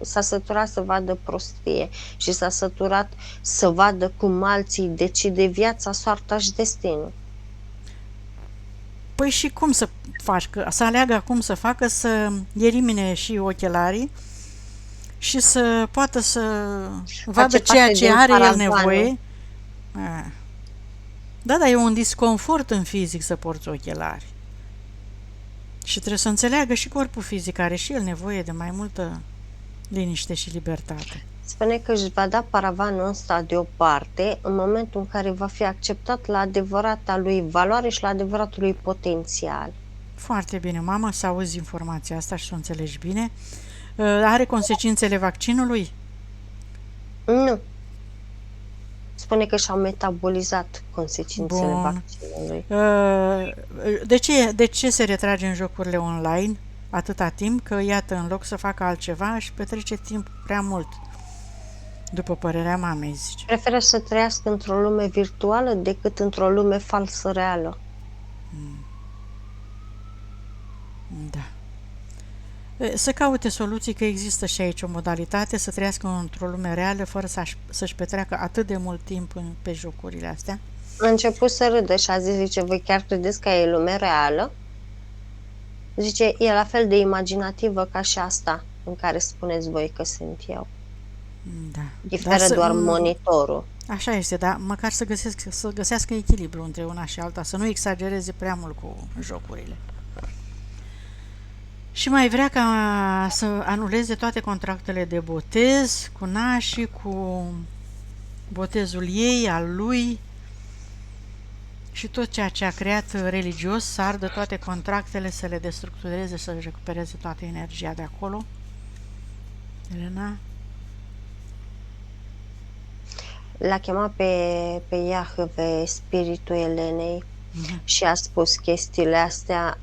S-a săturat să vadă prostie și s-a săturat să vadă cum alții decide viața, soarta și destinul. Păi și cum să faci? Să aleagă acum să facă, să elimine și ochelarii și să poată să vadă ceea ce are el nevoie. Da, dar e un disconfort în fizic să porți ochelari. Și trebuie să înțeleagă și corpul fizic are și el nevoie de mai multă liniște și libertate. Spune că își va da paravanul ăsta deoparte în momentul în care va fi acceptat la adevărata lui valoare și la adevăratul lui potențial. Foarte bine, mama, să auzi informația asta și să o înțelegi bine. Are consecințele vaccinului? Nu. Spune că și-au metabolizat consecințele Bun. vaccinului. De ce se retrage în jocurile online atâta timp? Că, iată, în loc să facă altceva, își petrece timp prea mult. După părerea mamei, zice. Preferă să trăiască într-o lume virtuală decât într-o lume falsă reală. Da. Să caute soluții, că există și aici o modalitate să trăiască într-o lume reală fără să-și petreacă atât de mult timp pe jocurile astea. A început să râdă și a zis, zice, voi chiar credeți că e lume reală? Zice, e la fel de imaginativă ca și asta în care spuneți voi că sunt eu. Da. Diferă doar monitorul. Așa este, dar măcar să găsească echilibru între una și alta, să nu exagereze prea mult cu jocurile. Și mai vrea ca să anuleze toate contractele de botez cu nașii, cu botezul ei, al lui și tot ceea ce a creat religios, să ardă toate contractele, să le destructureze, să recupereze toată energia de acolo. Elena? L-a chemat pe Iahve, spiritul Elenei, și a spus chestiile astea.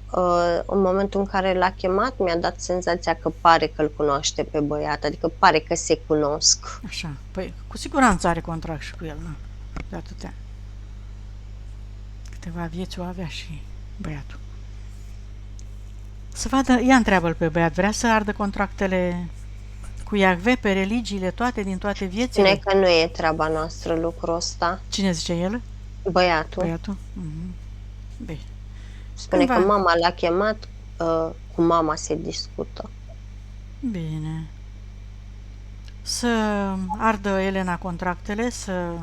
În momentul în care l-a chemat, mi-a dat senzația că pare că îl cunoaște pe băiat, adică pare că se cunosc. Așa, păi cu siguranță are contract și cu el, nu? De atâtea. Câteva vieți o avea și băiatul. Să vadă, ia întreabă-l pe băiat, vrea să ardă contractele cu Iahve, pe religiile toate, din toate viețile? Spune că nu e treaba noastră lucrul ăsta. Cine zice el? Băiatul. Băiatul? Bine. Spune că mama l-a chemat, cu mama se discută. Bine. Să ardă Elena contractele, să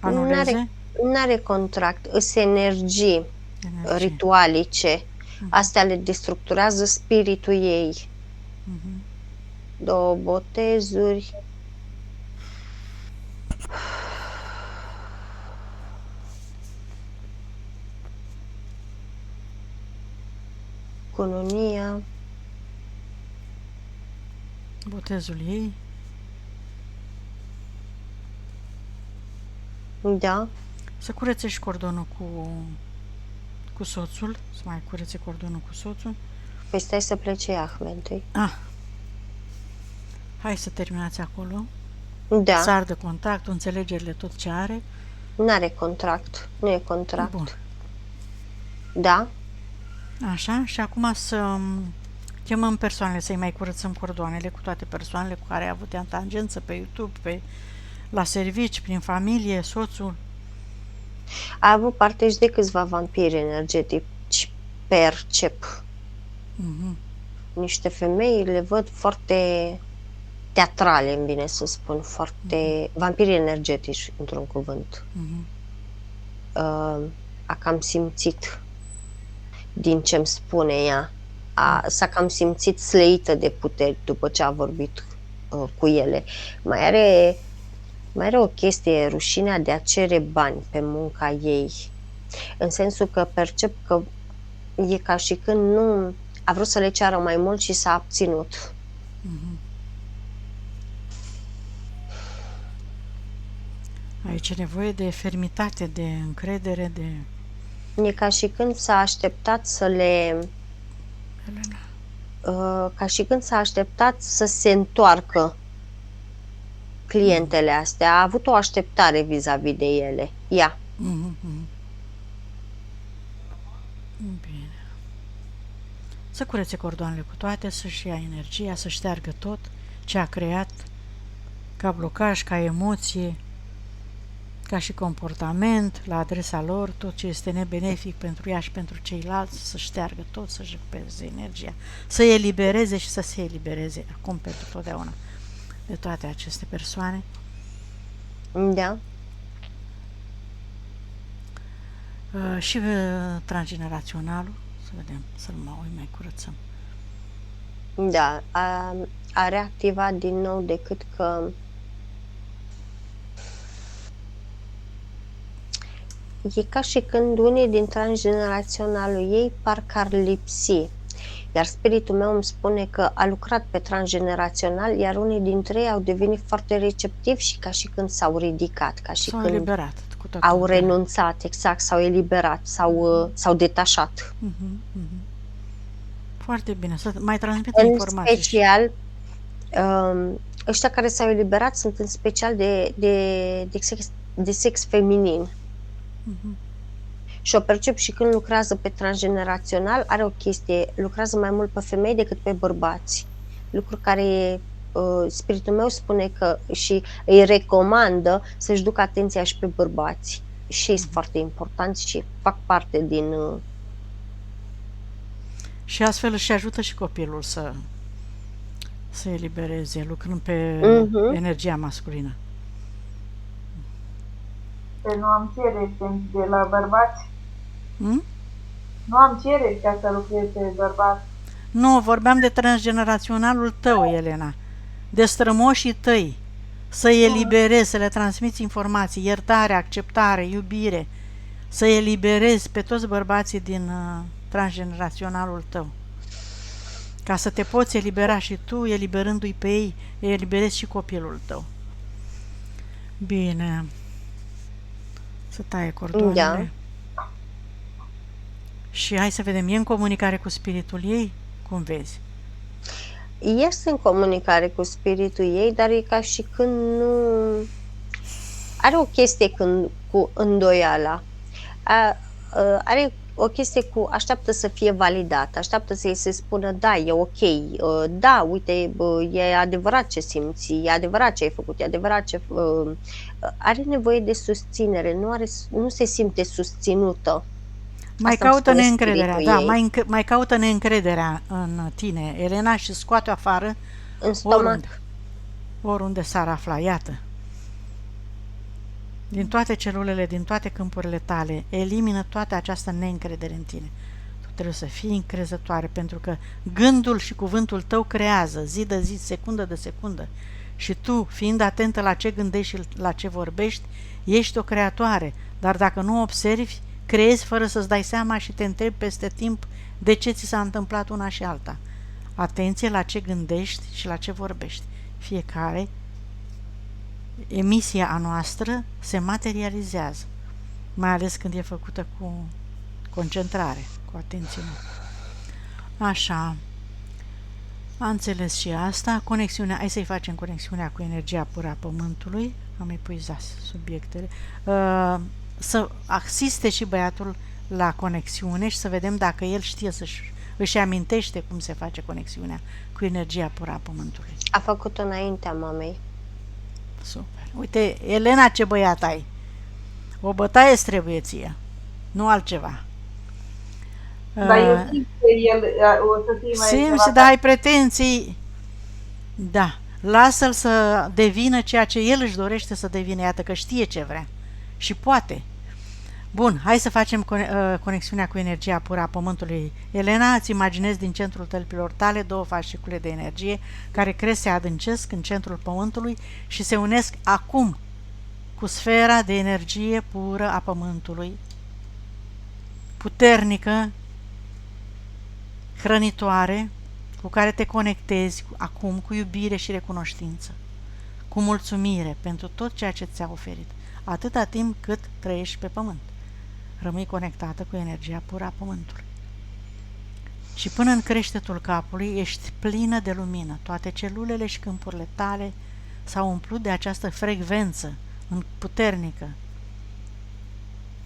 anuleze? N-are contract, îs energii ritualice. Astea le destructurează spiritul ei. 2 botezuri. Cununia. Botezul ei. Da. Să curețe și cordonul cu soțul, să mai curețe cordonul cu soțul. Păi stai să plece Iahve întâi. Hai să terminați acolo. Da. Să ardă contractul, înțelegerile, tot ce are. N-are contract, nu e contract. Bun. Da. Așa, și acum să chemăm persoanele, să-i mai curățăm cordoanele cu toate persoanele cu care a avut ea tangență pe YouTube, la servici, prin familie, soțul. A avut parte și de câțiva vampiri energetici, percep. Niște femei le văd foarte teatrale, îmi vine să spun, foarte vampiri energetici, într-un cuvânt. A cam simțit din ce-mi spune ea. S-a cam simțit slăită de puteri după ce a vorbit cu ele. Mai are o chestie, rușinea de a cere bani pe munca ei. În sensul că percep că e ca și când nu a vrut să le ceară mai mult și s-a abținut. Aici e nevoie de fermitate, de încredere, de... E ca și când s-a așteptat să le... ca și când s-a așteptat să se întoarcă clientele astea. A avut o așteptare vis-a-vis de ele. Ea. Bine. să curețe cordoanele cu toate, să-și ia energia, să șteargă tot ce a creat ca blocaj, ca emoție, ca și comportament la adresa lor, tot ce este nebenefic pentru ea și pentru ceilalți, să șteargă tot, să-și recupereze energia, să elibereze și să se elibereze acum pentru totdeauna de toate aceste persoane. Da. Și transgeneraționalul, să vedem, să-l mai curățăm. Da, a reactivat din nou decât că e ca și când unii din transgeneraționalul ei parcă ar lipsi. Iar spiritul meu îmi spune că a lucrat pe transgenerațional, iar unii dintre ei au devenit foarte receptivi și ca și când s-au ridicat, ca și S-au când eliberat cu toată au puterea. renunțat, exact, s-au eliberat, s-au detașat. Foarte bine, să mai transmit În informații. special, ăștia care s-au eliberat sunt în special de sex feminin. Și o percep și când lucrează pe transgenerațional, are o chestie, lucrează mai mult pe femei decât pe bărbați. Lucru care spiritul meu spune că și îi recomandă să-și ducă atenția și pe bărbați. Și este foarte important și fac parte din... Și astfel își ajută și copilul să elibereze, lucrând pe energia masculină. Nu am cereri de la bărbați. Nu am cereri ca să lucrez pe bărbați. Nu, vorbeam de transgeneraționalul tău, Elena. De strămoșii tăi. Să-i eliberezi, să le transmiți informații, iertare, acceptare, iubire. Să eliberezi pe toți bărbații din transgeneraționalul tău. Ca să te poți elibera și tu, eliberându-i pe ei, eliberezi și copilul tău. Bine. Să taie cordoanele. Da. Și hai să vedem, e în comunicare cu spiritul ei? Cum vezi? Este în comunicare cu spiritul ei, dar e ca și când nu... Are o chestie cu îndoiala. Are o chestie cu așteaptă să fie validat, așteaptă să-i se spună da, e ok, da, uite, e adevărat ce simți, e adevărat ce ai făcut, e adevărat ce... Are nevoie de susținere, nu se simte susținută. Mai Asta îmi caută spune neîncrederea, spiritul da, ei. mai caută neîncrederea în tine, Elena, și scoate-o afară În stomac. oriunde s-ar afla, iată. Din toate celulele, din toate câmpurile tale, elimină toată această neîncredere în tine. Tu trebuie să fii încrezătoare, pentru că gândul și cuvântul tău creează zi de zi, secundă de secundă. Și tu, fiind atentă la ce gândești și la ce vorbești, ești o creatoare, dar dacă nu observi, creezi fără să-ți dai seama și te întrebi peste timp de ce ți s-a întâmplat una și alta. Atenție la ce gândești și la ce vorbești. Fiecare emisia a noastră se materializează, mai ales când e făcută cu concentrare, cu atenție. Așa, a înțeles și asta. Conexiunea, hai să-i facem conexiunea cu energia pură a Pământului. Am epuizat subiectele. Să asiste și băiatul la conexiune și să vedem dacă el știe își amintește cum se face conexiunea cu energia pură a Pământului. A făcut-o înaintea mamei. Super. Uite, Elena, ce băiat ai! O bătaie îți trebuie ție, nu altceva. Dar eu simt că el o să fie mai... Simți, dar ai pretenții. Da. Lasă-l să devină ceea ce el își dorește să devină, iată că știe ce vrea. Și poate. Bun, hai să facem conexiunea cu energia pură a Pământului. Elena, îți imaginezi din centrul tălpilor tale două fascicule de energie care cresc, se adâncesc în centrul Pământului și se unesc acum cu sfera de energie pură a Pământului, puternică, hrănitoare, cu care te conectezi acum cu iubire și recunoștință, cu mulțumire pentru tot ceea ce ți-a oferit, atâta timp cât trăiești pe Pământ. Rămâi conectată cu energia pură a Pământului. Și până în creștetul capului ești plină de lumină. Toate celulele și câmpurile tale s-au umplut de această frecvență puternică,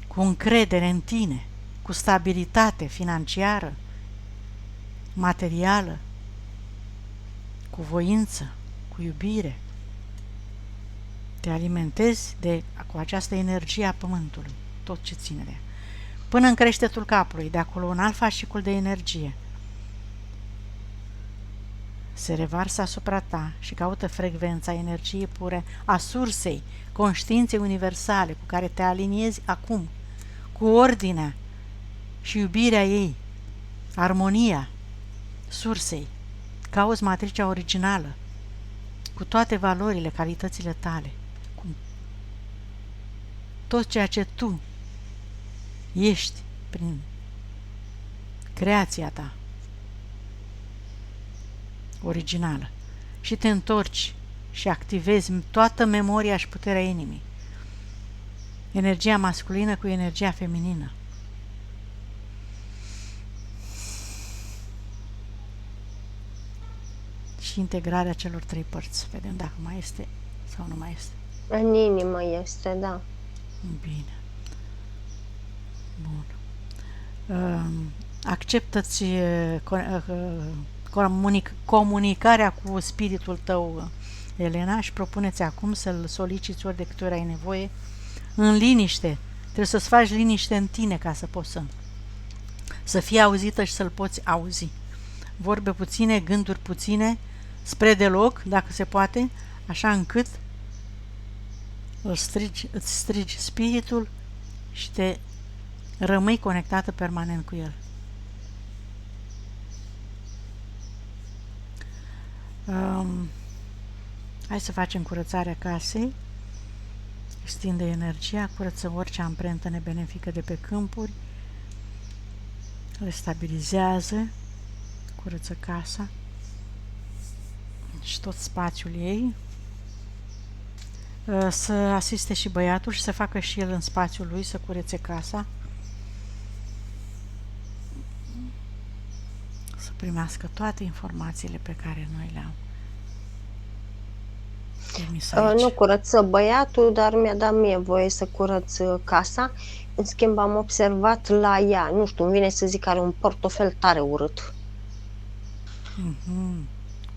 cu încredere în tine, cu stabilitate financiară, materială, cu voință, cu iubire. Te alimentezi cu această energie a pământului, tot ce ține de ea. Până în creștetul capului, de acolo un alt fascicul de energie se revarsă asupra ta și caută frecvența energiei pure a sursei, conștiinței universale cu care te aliniezi acum, cu ordinea și iubirea ei, armonia sursei. Cauți matricea originală, cu toate valorile, calitățile tale, cu tot ceea ce tu ești prin creația ta originală, și te întorci și activezi toată memoria și puterea inimii, energia masculină cu energia feminină. Și integrarea celor trei părți. Vedem dacă mai este sau nu mai este. În inimă este, da. Bine. Bun. Acceptă-ți comunicarea cu spiritul tău, Elena, și propune-ți acum să-l soliciți ori de câte ori ai nevoie, în liniște. Trebuie să-ți faci liniște în tine ca să poți să fii auzită și să-l poți auzi. Vorbe puține, gânduri puține, spre deloc, dacă se poate, așa încât îți strigi spiritul și te rămâi conectată permanent cu el. Hai să facem curățarea casei. Extinde energia, curăță orice amprentă nebenefică de pe câmpuri, le stabilizează, curăță casa și tot spațiul ei. Să asiste și băiatul și să facă și el în spațiul lui, să curețe casa, să primească toate informațiile pe care noi le-am trimis aici. Nu curăță băiatul, dar mi-a dat mie voie să curăț casa. În schimb, am observat la ea, nu știu, îmi vine să zic, are un portofel tare urât.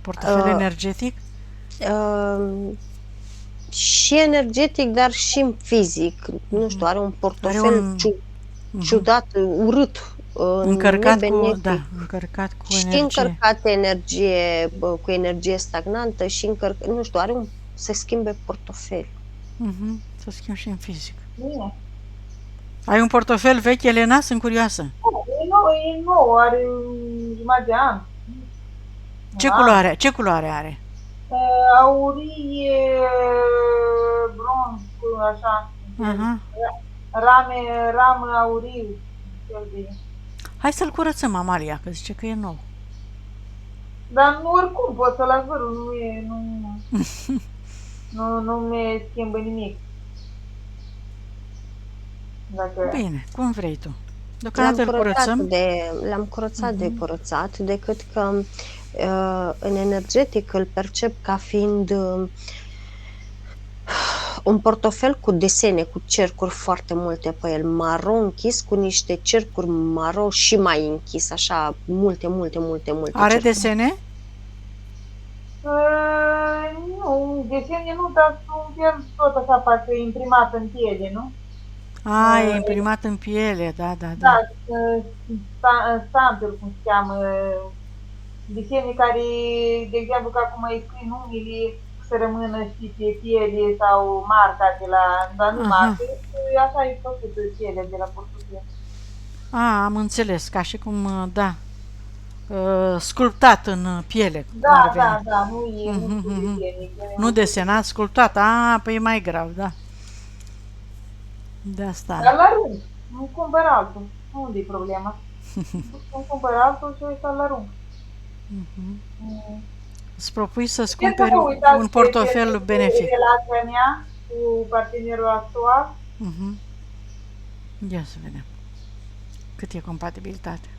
Portofel energetic? Și energetic, dar și în fizic. Nu știu, are un portofel ciudat, urât, încărcat încărcat cu și energie. încărcat energie, cu energie stagnantă și nu știu, se schimbe portofel. Să schimb și în fizic. Bine. Ai un portofel vechi, Elena? Sunt curioasă. E nou, are jumătate de an. Ce culoare are? Aurie, bronz, așa. Ramă auriu. Hai să-l curățăm, Amalia, că zice că e nou. Dar nu, oricum pot să-l las vărul, nu mi schimbă nimic. Bine, cum vrei tu. Deocamdată îl curățăm. L-am curățat de curățat, decât că în energetic îl percep ca fiind un portofel cu desene, cu cercuri foarte multe pe el, maro închis, cu niște cercuri maro și mai închis, așa, multe. Are cercuri. desene? Nu, desene nu, dar un fel tot așa, parcă e imprimat în piele, nu? E imprimat în piele, da. Da, stamper, cum se cheamă, desene care, de exemplu, că acum îi scrii numele, să rămână și pe piele sau marca de la, dar nu marca, așa e făcut piele de la portofel. Am înțeles, ca și cum, sculptat în piele. Da, nu e nu desenat, sculptat. Păi e mai grav, da. De asta. Dar la rând, nu cumpăr altul. Unde e problema? Nu cumpăr altul și ăsta la rând. Îți propui să-ți cumperi un portofel benefic. Relația mea cu partenerul actual? Ia să vedem. Cât e compatibilitatea?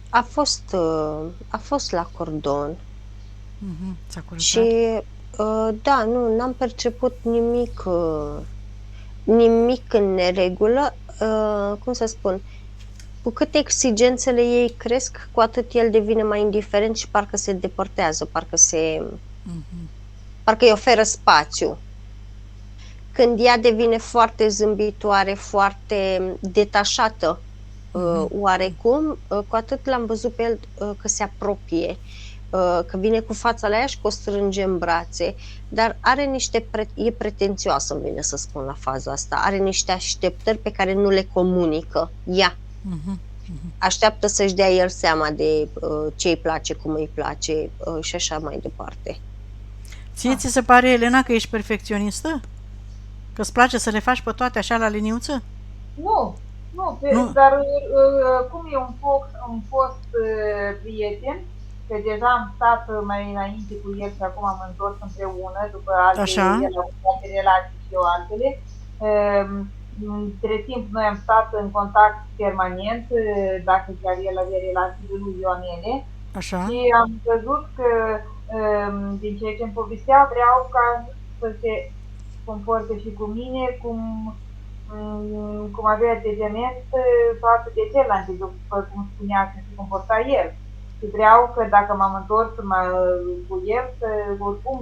A fost la cordon. S-a curățat. Și da, n-am perceput nimic în neregulă, cum să spun, Cu cât exigențele ei cresc, cu atât el devine mai indiferent și parcă se depărtează, parcă îi oferă spațiu. Când ea devine foarte zâmbitoare, foarte detașată, oarecum, cu atât l-am văzut pe el că se apropie, că vine cu fața la ea și că o strânge în brațe, dar e pretențioasă, îmi vine să spun la faza asta, are niște așteptări pe care nu le comunică ea. Așteaptă să-și dea el seama de ce îi place, cum îi place și așa mai departe. Ție ți se pare, Elena, că ești perfecționistă? Că îți place să le faci pe toate așa la liniuță? Nu, dar cum e un fost prieten, că deja am stat mai înainte cu el și acum am întors împreună, după alte relații și eu altele. Între timp noi am stat în contact permanent, dacă chiar el avea relații ilusionele. Așa. Și am văzut că din ceea ce îmi povestea, vreau ca să se comporte și cu mine, cum avea attegament față de celălalt, după cum spunea că se comporta el. Și vreau că dacă m-am întors cu el, oricum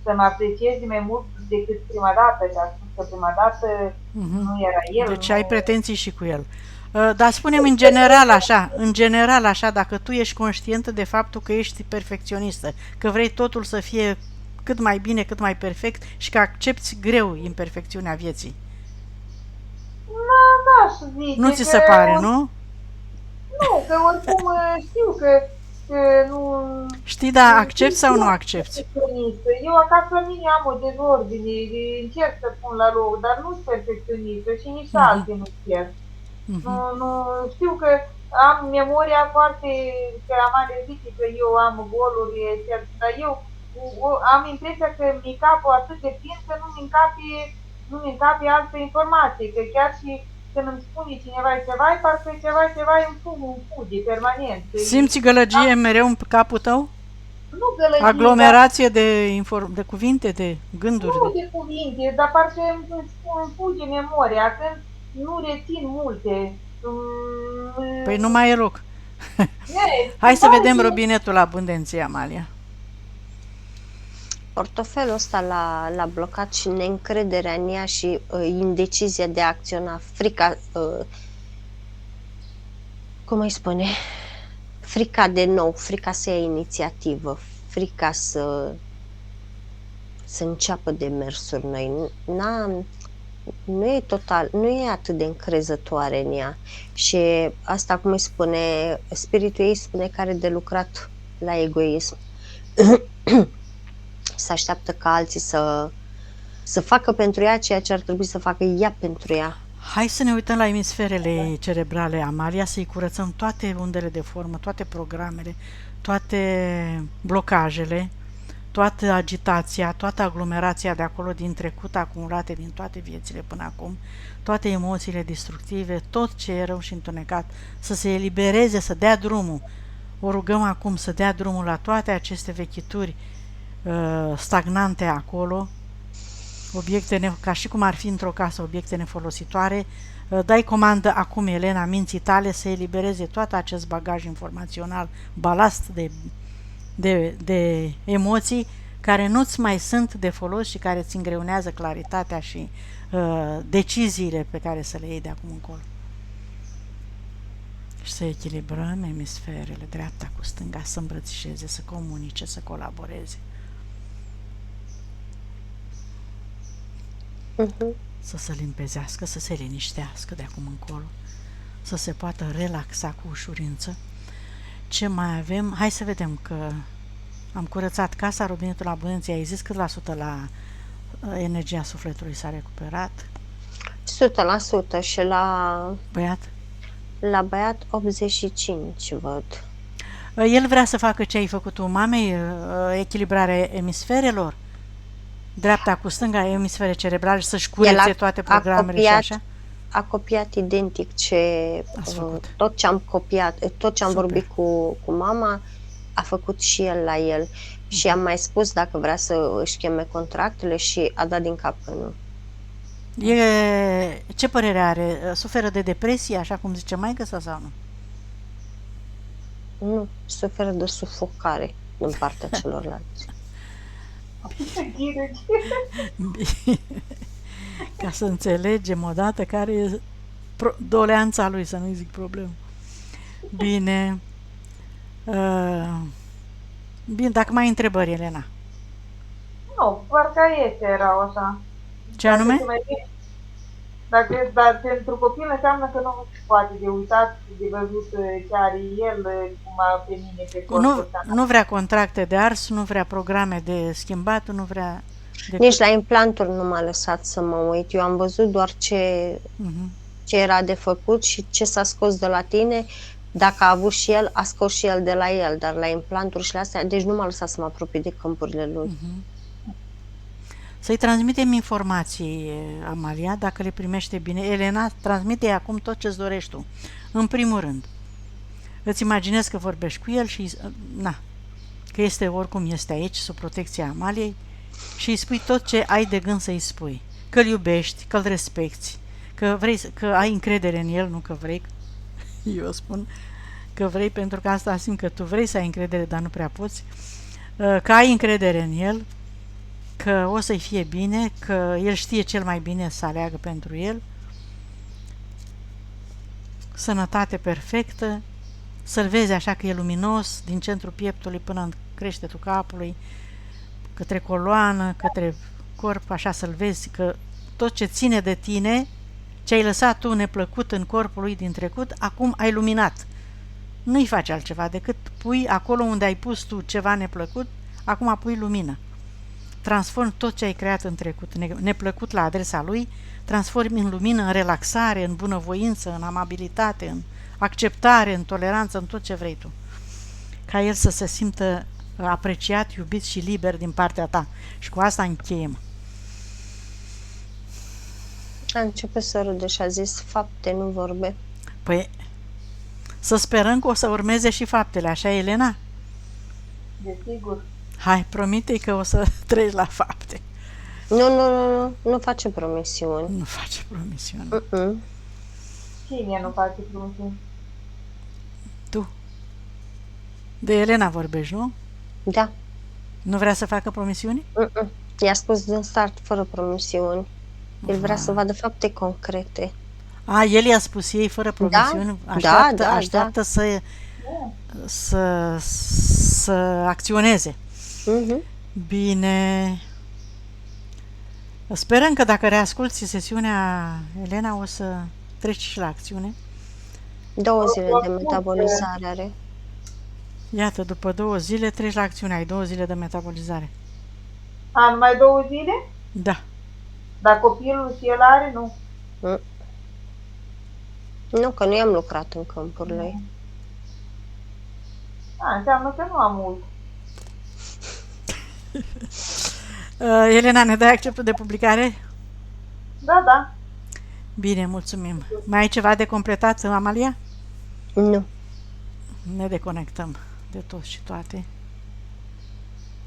să mă aprecieze mai mult decât prima dată, că a spus că prima dată nu era el. Deci ai pretenții și cu el. Dar spune-mi în general așa, dacă tu ești conștientă de faptul că ești perfecționistă, că vrei totul să fie cât mai bine, cât mai perfect și că accepti greu imperfecțiunea vieții. N-aș zice. Nu ți se pare, nu? Nu, că oricum știu că nu... Știi, dar accepti sau nu accepti? Eu acasă la mine am o dezordine, încerc să pun la loc, dar nu sunt perfecționistă și nici alții nu chiar. Nu, știu că am memoria foarte, că am zice că eu am goluri, dar eu am impresia că mi capul atât de plin că nu mi încape altă informație, că chiar și când îmi spune cineva ceva, parcă ceva îmi fuge permanent. Simți gălăgie mereu în capul tău? Nu gălăgie, aglomerație de cuvinte, de gânduri? Nu de cuvinte, dar parcă îmi fuge memoria, când nu rețin multe. Păi nu mai e loc. Hai să vedem robinetul abundenței, Amalia. Portofelul ăsta l-a blocat și neîncrederea în ea și indecizia de a acționa, frica, cum îi spune, frica de nou, frica să ia inițiativă, frica să înceapă demersuri noi. Nu e atât de încrezătoare în ea. Și asta, cum îi spune, spiritul ei spune că are de lucrat la egoism. Se așteaptă ca alții să facă pentru ea ceea ce ar trebui să facă ea pentru ea. Hai să ne uităm la emisferele cerebrale, Amalia, să-i curățăm toate undele de formă, toate programele, toate blocajele, toată agitația, toată aglomerația de acolo din trecut, acumulate din toate viețile până acum, toate emoțiile destructive, tot ce e rău și întunecat, să se elibereze, să dea drumul. O rugăm acum să dea drumul la toate aceste vechituri stagnante acolo, obiecte ca și cum ar fi într-o casă obiecte nefolositoare. Dai comandă acum, Elena, minții tale să elibereze tot acest bagaj informațional, balast de emoții care nu-ți mai sunt de folos și care îți îngreunează claritatea și deciziile pe care să le iei de acum încolo. Și să echilibrăm emisferele, dreapta cu stânga, să îmbrățișeze, să comunice, să colaboreze. Să se limpezească, să se liniștească de acum încolo, să se poată relaxa cu ușurință. Ce mai avem? Hai să vedem că am curățat casa, robinetul abundenței. Ai zis cât la sută la energia sufletului s-a recuperat? 100% și la băiat? La băiat 85, văd. El vrea să facă ce ai făcut tu, mamei, echilibrarea emisferelor? Dreapta cu stânga, emisfere cerebrale, să-și curețe toate programele și așa? A copiat identic tot ce am copiat, tot ce am vorbit cu mama, a făcut și el la el. Și am mai spus dacă vrea să își cheme contractele și a dat din cap că nu. Ce părere are? Suferă de depresie, așa cum zice maică sau nu? Nu, suferă de sufocare din partea celorlalți. Ghiră. Bine. Ca să înțelegem odată care e doleanța lui, să nu-i zic problemă. Bine. Bine, dacă mai ai întrebări, Elena. Nu, parcă este erau așa. Ce anume? Dar pentru copil înseamnă că nu se poate de uitat, de văzut ce are el, cum a pe mine pe corpul. Nu vrea contracte de ars, nu vrea programe de schimbat, nu vrea... Nici la implanturi nu m-a lăsat să mă uit. Eu am văzut doar ce era de făcut și ce s-a scos de la tine. Dacă a avut și el, a scos și el de la el, dar la implanturi și la astea, deci nu m-a lăsat să mă apropii de câmpurile lui. Să-i transmitem informații, Amalia, dacă le primește bine. Elena, transmite acum tot ce-ți dorești tu. În primul rând, îți imaginezi că vorbești cu el și, că este oricum este aici, sub protecția Amaliei, și îi spui tot ce ai de gând să-i spui. Că îl iubești, că îl respecti, că ai încredere în el, nu că vrei, eu spun că vrei, pentru că asta simt că tu vrei să ai încredere, dar nu prea poți, că ai încredere în el, că o să-i fie bine, că el știe cel mai bine să aleagă pentru el, sănătate perfectă, să-l vezi așa că e luminos din centrul pieptului până în creștetul capului, către coloană, către corp, așa să-l vezi că tot ce ține de tine, ce ai lăsat tu neplăcut în corpul lui din trecut, acum ai luminat. Nu-i faci altceva decât pui acolo unde ai pus tu ceva neplăcut, acum pui lumină. Transformi tot ce ai creat în trecut, neplăcut la adresa lui, transformi în lumină, în relaxare, în bunăvoință, în amabilitate, în acceptare, în toleranță, în tot ce vrei tu. Ca el să se simtă apreciat, iubit și liber din partea ta. Și cu asta încheiem. A început să râde și a zis fapte, nu vorbe. Păi, să sperăm că o să urmeze și faptele, așa, Elena? Desigur. Hai, promite-i că o să treci la fapte. Nu face promisiuni. Nu face promisiuni. Cine nu face promisiuni? Tu. De Elena vorbești, nu? Da. Nu vrea să facă promisiuni? I-a spus din start fără promisiuni. El vrea să vadă fapte concrete. El i-a spus ei fără promisiuni? Așteaptă să acționeze. Bine. Sperăm că dacă reasculti sesiunea, Elena, o să treci și la acțiune. 2 zile de metabolizare are. Iată, după 2 zile treci la acțiune, ai 2 zile de metabolizare. Numai 2 zile? Da. Dar copilul și el are, nu? Nu, că nu i-am lucrat în câmpurile. Înseamnă că nu am mult. Elena, ne dai acceptul de publicare? Da. Bine, mulțumim. Mai ai ceva de completat, Amalia? Nu. Ne deconectăm de tot și toate.